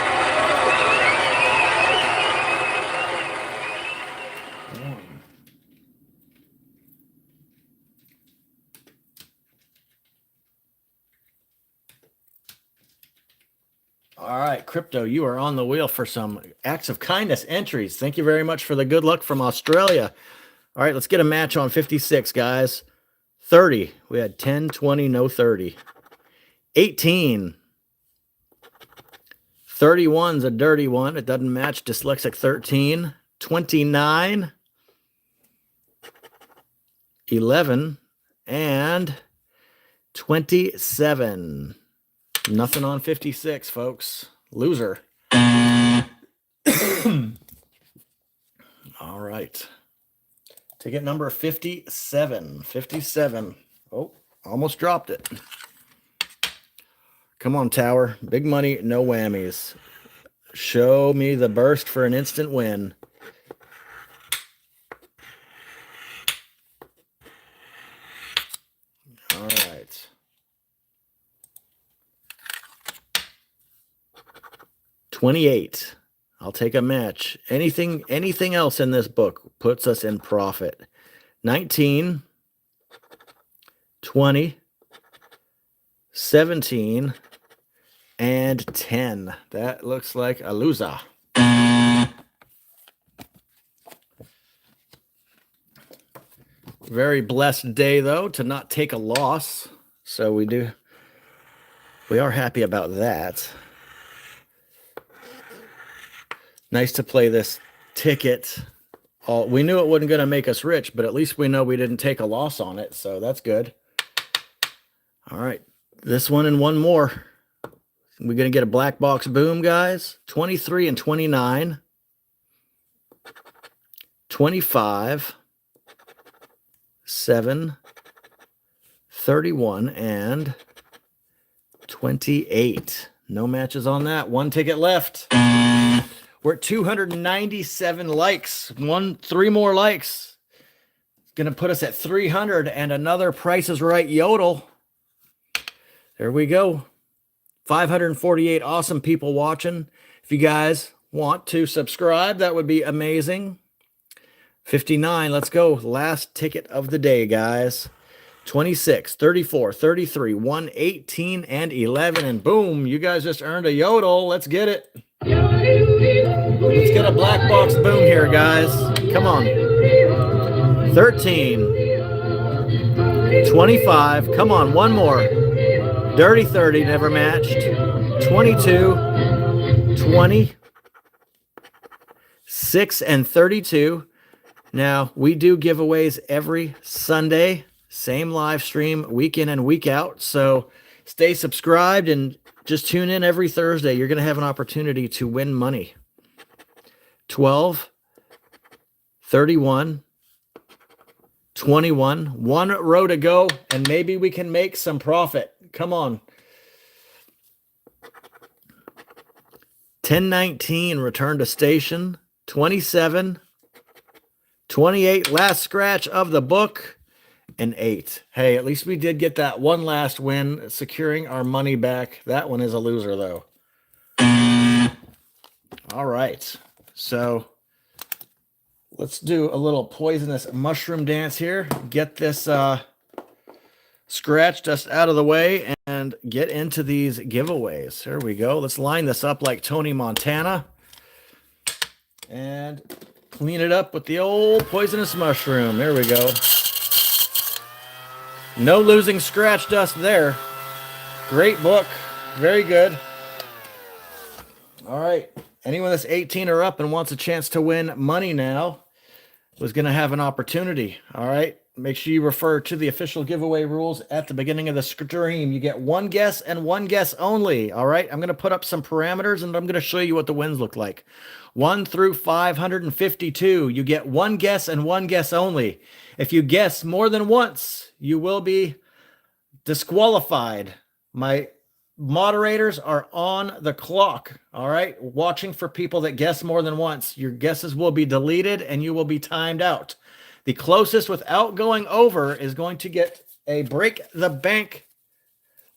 All right, Crypto, you are on the wheel for some acts of kindness entries. Thank you very much for the good luck from Australia. All right, let's get a match on 56, guys. 30. We had 10, 20, no 30. 18. 31's a dirty one. It doesn't match. Dyslexic 13. 29. 11. And 27. Nothing on 56, folks. Loser. All right. Ticket number 57. 57. Oh, almost dropped it. Come on, Tower. Big money, no whammies. Show me the burst for an instant win. All right. 28. I'll take a match. Anything else in this book puts us in profit. 19, 20, 17, and 10. That looks like a loser. Very blessed day, though, to not take a loss. So we are happy about that. Nice to play this ticket. We knew it wasn't going to make us rich, but at least we know we didn't take a loss on it, so that's good. All right, this one and one more. We're going to get a black box boom, guys. 23 and 29. 25. 7. 31 and 28. No matches on that. One ticket left. We're at 297 likes. 3 more likes. It's going to put us at 300 and another Price is Right yodel. There we go. 548 awesome people watching. If you guys want to subscribe, that would be amazing. 59, let's go. Last ticket of the day, guys. 26, 34, 33, 1, 18, and 11. And boom, you guys just earned a yodel. Let's get it. Let's get a black box boom here, guys. Come on. 13. 25. Come on, one more. Dirty 30, never matched. 22. 20. 6 and 32. Now, we do giveaways every Sunday. Same live stream, week in and week out. So stay subscribed and just tune in every Thursday. You're going to have an opportunity to win money. 12, 31, 21. One row to go, and maybe we can make some profit. Come on. 1019, return to station. 27, 28, last scratch of the book. And 8. Hey, at least we did get that one last win, securing our money back. That one is a loser, though. All right. So let's do a little poisonous mushroom dance here. Get this scratch dust out of the way and get into these giveaways. Here we go. Let's line this up like Tony Montana. And clean it up with the old poisonous mushroom. There we go. No losing scratch dust there. Great book. Very good. All right. Anyone that's 18 or up and wants a chance to win money now was going to have an opportunity. All right. Make sure you refer to the official giveaway rules at the beginning of the stream. You get one guess and one guess only. All right. I'm going to put up some parameters and I'm going to show you what the wins look like. 1 through 552. You get one guess and one guess only. If you guess more than once, you will be disqualified. My moderators are on the clock, all right? Watching for people that guess more than once. Your guesses will be deleted and you will be timed out. The closest without going over is going to get a break the bank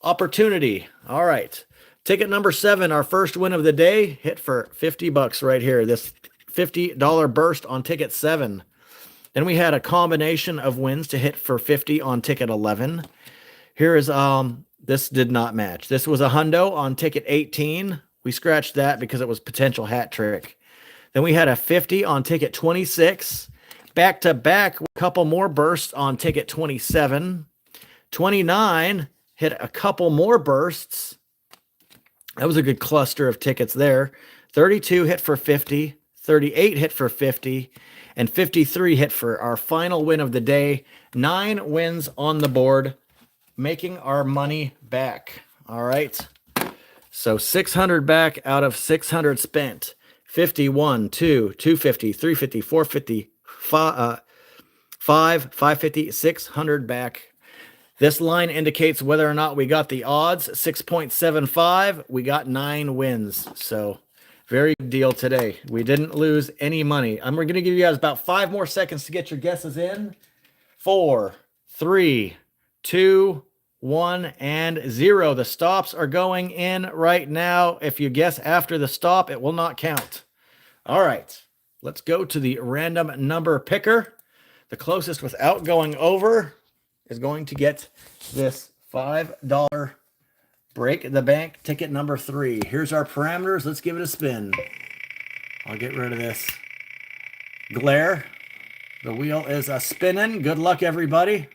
opportunity. All right. Ticket number 7, our first win of the day, hit for $50 right here. This $50 burst on ticket 7. Then we had a combination of wins to hit for 50 on ticket 11. Here is this did not match. This was a hundo on ticket 18. We scratched that because it was potential hat trick. Then we had a 50 on ticket 26. Back to back, a couple more bursts on ticket 27. 29 hit a couple more bursts. That was a good cluster of tickets there. 32 hit for 50. 38 hit for 50. And 53 hit for our final win of the day. 9 wins on the board, making our money back. All right. So 600 back out of 600 spent. 51, 2, 250, 350, 450, 5, 550, 600 back. This line indicates whether or not we got the odds. 6.75. We got 9 wins. So very good deal today. We didn't lose any money. We're going to give you guys about 5 more seconds to get your guesses in. 4, 3, 2, 1, and 0. The stops are going in right now. If you guess after the stop, it will not count. All right. Let's go to the random number picker. The closest without going over is going to get this $5 Break the Bank ticket number 3. Here's our parameters. Let's give it a spin. I'll get rid of this glare. The wheel is spinning. Good luck, everybody.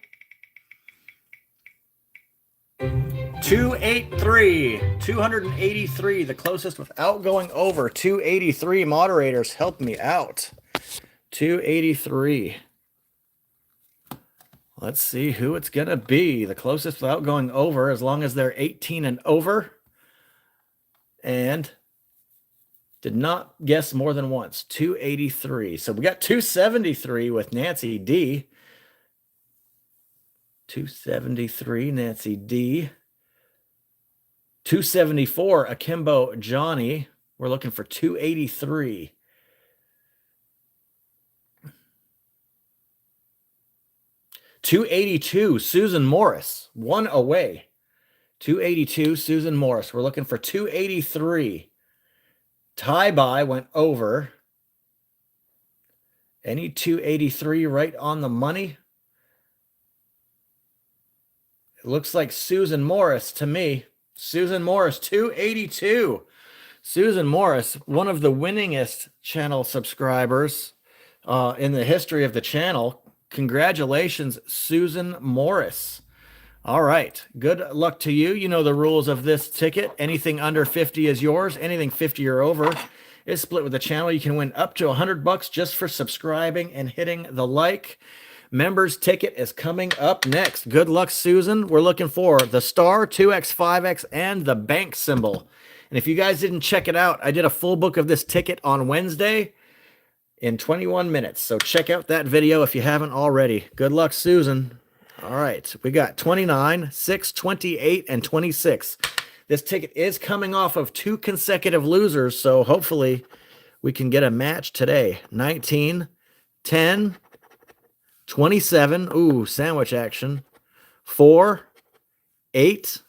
283, 283, the closest without going over. 283, moderators, help me out. 283. Let's see who it's going to be. The closest without going over, as long as they're 18 and over. And did not guess more than once. 283. So we got 273 with Nancy D. 273, Nancy D. 274, Akimbo Johnny. We're looking for 283. $282, Susan Morris. 1 away. 282, Susan Morris. We're looking for 283. Tie-by went over. Any 283 right on the money? It looks like Susan Morris to me. Susan Morris, 282. Susan Morris, one of the winningest channel subscribers in the history of the channel. Congratulations, Susan Morris. All right. Good luck to you. You know the rules of this ticket. Anything under 50 is yours. Anything 50 or over is split with the channel. You can win up to $100 just for subscribing and hitting the like. Members ticket is coming up next. Good luck, Susan. We're looking for the star, 2X, 5X, and the bank symbol. And if you guys didn't check it out, I did a full book of this ticket on Wednesday in 21 minutes. So check out that video if you haven't already. Good luck, Susan. All right. We got 29, 6, 28, and 26. This ticket is coming off of 2 consecutive losers, so hopefully we can get a match today. 19, 10, 27, ooh, sandwich action. 4, 8,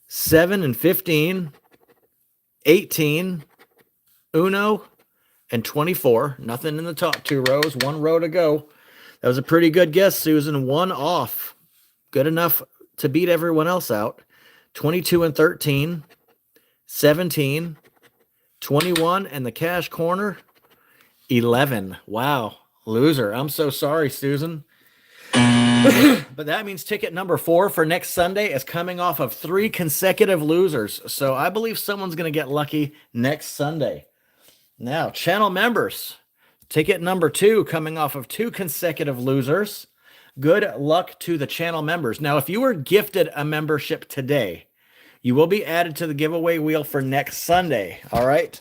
7 and 15, 18, Uno, and 24. Nothing in the top 2 rows. 1 row to go. That was a pretty good guess, Susan. 1 off. Good enough to beat everyone else out. 22 and 13, 17, 21, and the cash corner, 11. Wow. Loser. I'm so sorry, Susan. But that means ticket number 4 for next Sunday is coming off of 3 consecutive losers. So I believe someone's going to get lucky next Sunday. Now, channel members. Ticket number 2 coming off of 2 consecutive losers. Good luck to the channel members. Now, if you were gifted a membership today, you will be added to the giveaway wheel for next Sunday. All right?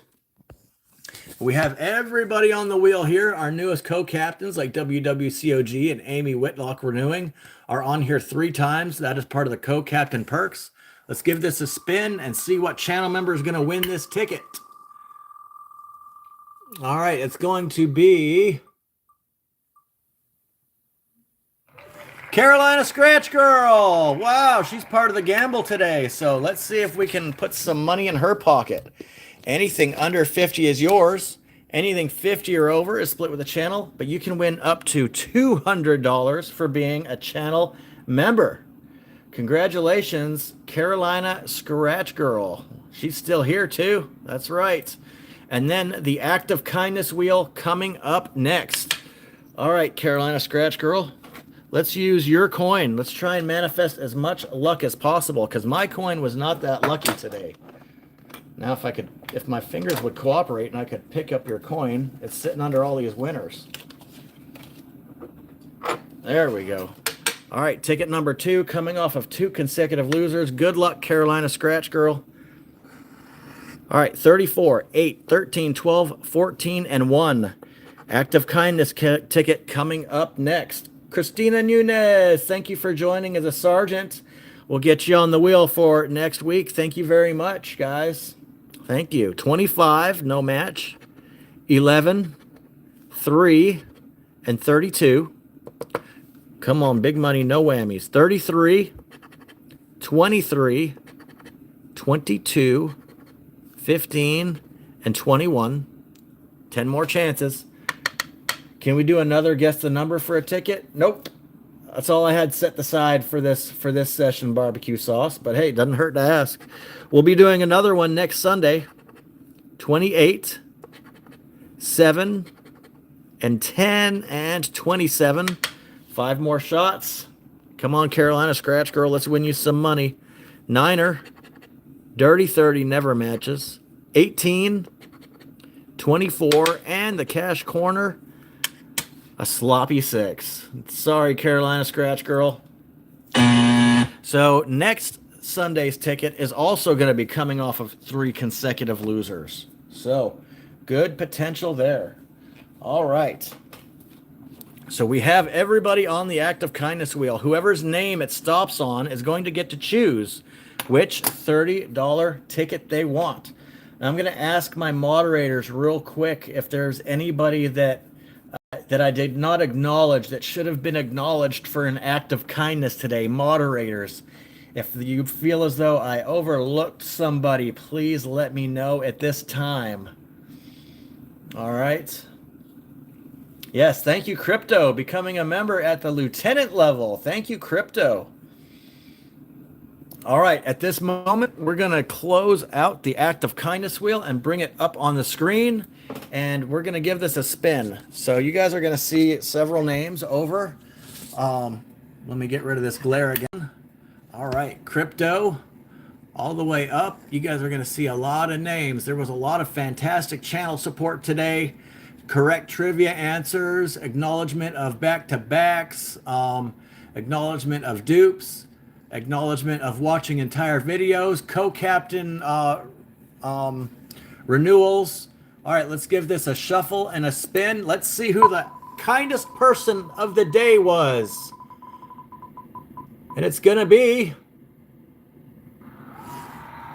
We have everybody on the wheel here. Our newest co-captains like WWCOG and Amy Whitlock renewing are on here 3 times. That is part of the co-captain perks. Let's give this a spin and see what channel member is going to win this ticket. All right, it's going to be Carolina Scratch Girl. Wow, she's part of the gamble today. So let's see if we can put some money in her pocket. Anything under 50 is yours. Anything 50 or over is split with the channel, but you can win up to $200 for being a channel member. Congratulations, Carolina Scratch Girl. She's still here too. That's right. And then the act of kindness wheel coming up next. All right, Carolina Scratch Girl. Let's use your coin. Let's try and manifest as much luck as possible because my coin was not that lucky today. Now, if my fingers would cooperate and I could pick up your coin, it's sitting under all these winners. There we go. All right, ticket number 2 coming off of 2 consecutive losers. Good luck, Carolina Scratch Girl. All right, 34, 8, 13, 12, 14, and 1. Act of kindness ticket coming up next. Christina Nunez, thank you for joining as a sergeant. We'll get you on the wheel for next week. Thank you very much, guys. Thank you. 25, no match. 11, 3, and 32. Come on, big money, no whammies. 33, 23, 22, 15, and 21. 10 more chances. Can we do another guess the number for a ticket? Nope. That's all I had set aside for this session, barbecue sauce. But hey, doesn't hurt to ask. We'll be doing another one next Sunday. 28, 7, and 10, and 27. 5 more shots. Come on, Carolina Scratch Girl. Let's win you some money. Niner. Dirty 30 never matches. 18, 24, and the cash corner. A sloppy 6. Sorry, Carolina Scratch Girl. So next Sunday's ticket is also going to be coming off of 3 consecutive losers. So good potential there. All right. So we have everybody on the act of kindness wheel. Whoever's name it stops on is going to get to choose which $30 ticket they want. And I'm going to ask my moderators real quick if there's anybody that I did not acknowledge that should have been acknowledged for an act of kindness today. Moderators, if you feel as though I overlooked somebody, please let me know at this time. All right. Yes, thank you, Crypto, becoming a member at the lieutenant level. Thank you, Crypto. All right, at this moment, we're going to close out the act of kindness wheel and bring it up on the screen. And we're going to give this a spin. So you guys are going to see several names over. Let me get rid of this glare again. All right, Crypto, all the way up. You guys are going to see a lot of names. There was a lot of fantastic channel support today. Correct trivia answers, acknowledgement of back-to-backs, acknowledgement of dupes, acknowledgement of watching entire videos, co-captain renewals. All right, let's give this a shuffle and a spin. Let's see who the kindest person of the day was. And it's going to be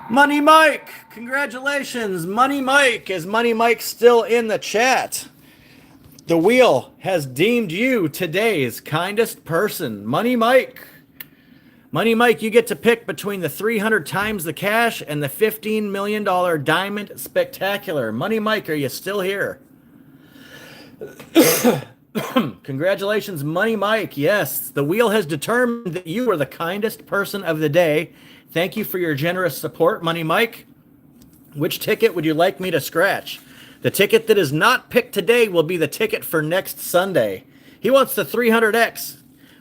Money Mike. Congratulations, Money Mike. Is Money Mike still in the chat? The wheel has deemed you today's kindest person. Money Mike. Money Mike, you get to pick between the 300 times the cash and the $15 million Diamond Spectacular. Money Mike, are you still here? Congratulations, Money Mike. Yes, the wheel has determined that you are the kindest person of the day. Thank you for your generous support, Money Mike. Which ticket would you like me to scratch? The ticket that is not picked today will be the ticket for next Sunday. He wants the 300X.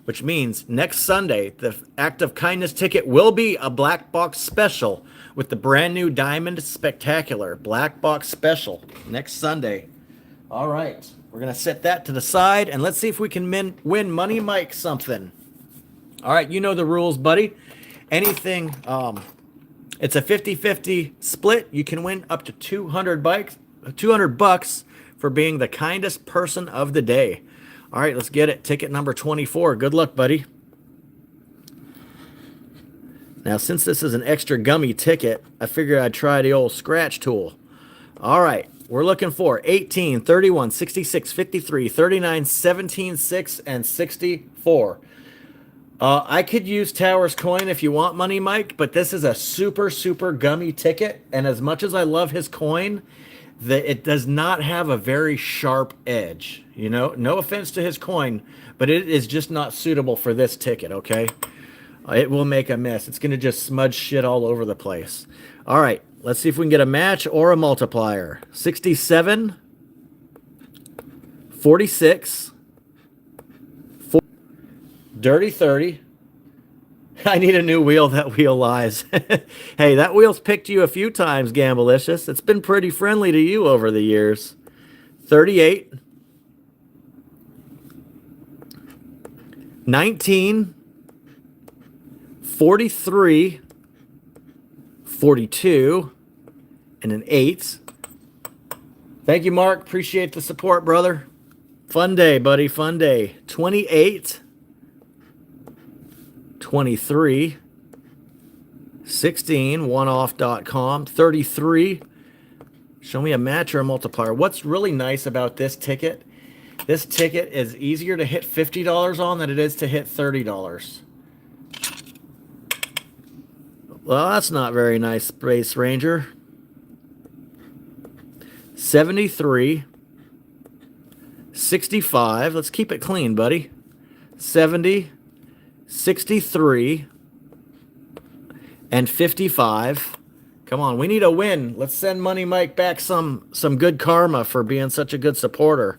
Which means next Sunday, the Act of Kindness ticket will be a black box special with the brand new Diamond Spectacular. Black box special next Sunday. All right. We're going to set that to the side, and let's see if we can win Money Mike something. All right. You know the rules, buddy. Anything, it's a 50-50 split. You can win up to $200 bucks for being the kindest person of the day. All right, let's get it. Ticket number 24. Good luck, buddy. Now, since this is an extra gummy ticket, I figured I'd try the old scratch tool. All right, we're looking for 18, 31, 66, 53, 39, 17, 6, and 64. I could use Tower's coin if you want, Money Mike, but this is a super, super gummy ticket, and as much as I love his coin, it does not have a very sharp edge. You know, no offense to his coin, but it is just not suitable for this ticket, okay? It will make a mess. It's going to just smudge shit all over the place. All right, let's see if we can get a match or a multiplier. 67, 46, 4, Dirty 30. I need a new wheel. That wheel lies. Hey, that wheel's picked you a few times, Gamblicious. It's been pretty friendly to you over the years. 38. 19. 43. 42. And an 8. Thank you, Mark. Appreciate the support, brother. Fun day, buddy. Fun day. 28. 23, 16, oneoff.com, 33. Show me a match or a multiplier. What's really nice about this ticket is easier to hit $50 on than it is to hit $30. Well, that's not very nice, Space Ranger. 73, 65. Let's keep it clean, buddy. 70, 63, and 55. Come on, we need a win. Let's send Money Mike back some good karma for being such a good supporter.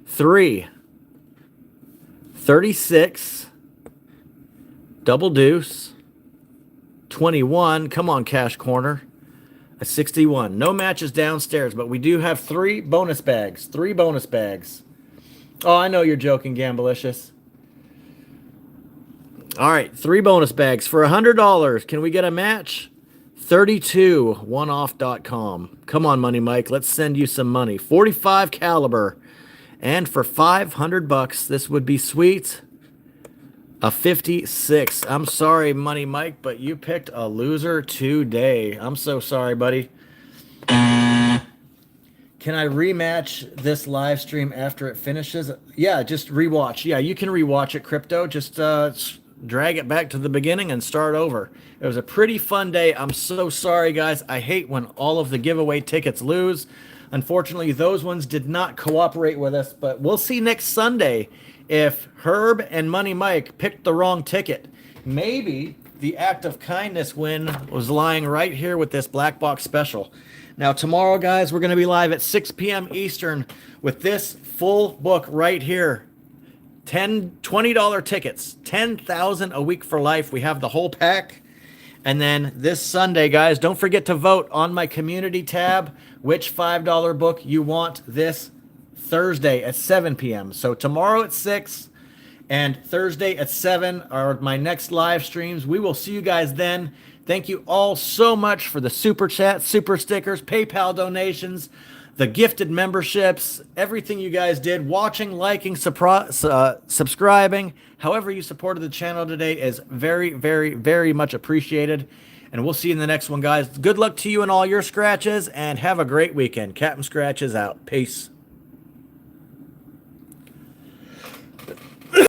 3, 36, double deuce, 21. Come on, Cash Corner. A 61. No matches downstairs, but we do have 3 bonus bags. 3 bonus bags. Oh, I know you're joking, Gamblicious. All right, 3 bonus bags for $100. Can we get a match? 32, oneoff.com. Come on, Money Mike. Let's send you some money. 45 caliber. And for $500, this would be sweet. A 56. I'm sorry, Money Mike, but you picked a loser today. I'm so sorry, buddy. Can I rematch this live stream after it finishes? Yeah, just rewatch. Yeah, you can rewatch it, Crypto. Just drag it back to the beginning and start over. It was a pretty fun day. I'm so sorry, guys. I hate when all of the giveaway tickets lose. Unfortunately, those ones did not cooperate with us, but we'll see next Sunday if Herb and Money Mike picked the wrong ticket. Maybe the act of kindness win was lying right here with this black box special. Now, tomorrow, guys, we're going to be live at 6 p.m. Eastern with this full book right here. $20 tickets, 10,000 a week for life. We have the whole pack. And then this Sunday, guys, don't forget to vote on my community tab which $5 book you want this Thursday at 7 p.m. So tomorrow at 6 and Thursday at 7 are my next live streams. We will see you guys then. Thank you all so much for the super chat, super stickers, PayPal donations, the gifted memberships, everything you guys did, watching, liking, subscribing, however you supported the channel today is very, very, very much appreciated. And we'll see you in the next one, guys. Good luck to you and all your scratches, and have a great weekend. Captain Scratch is out. Peace.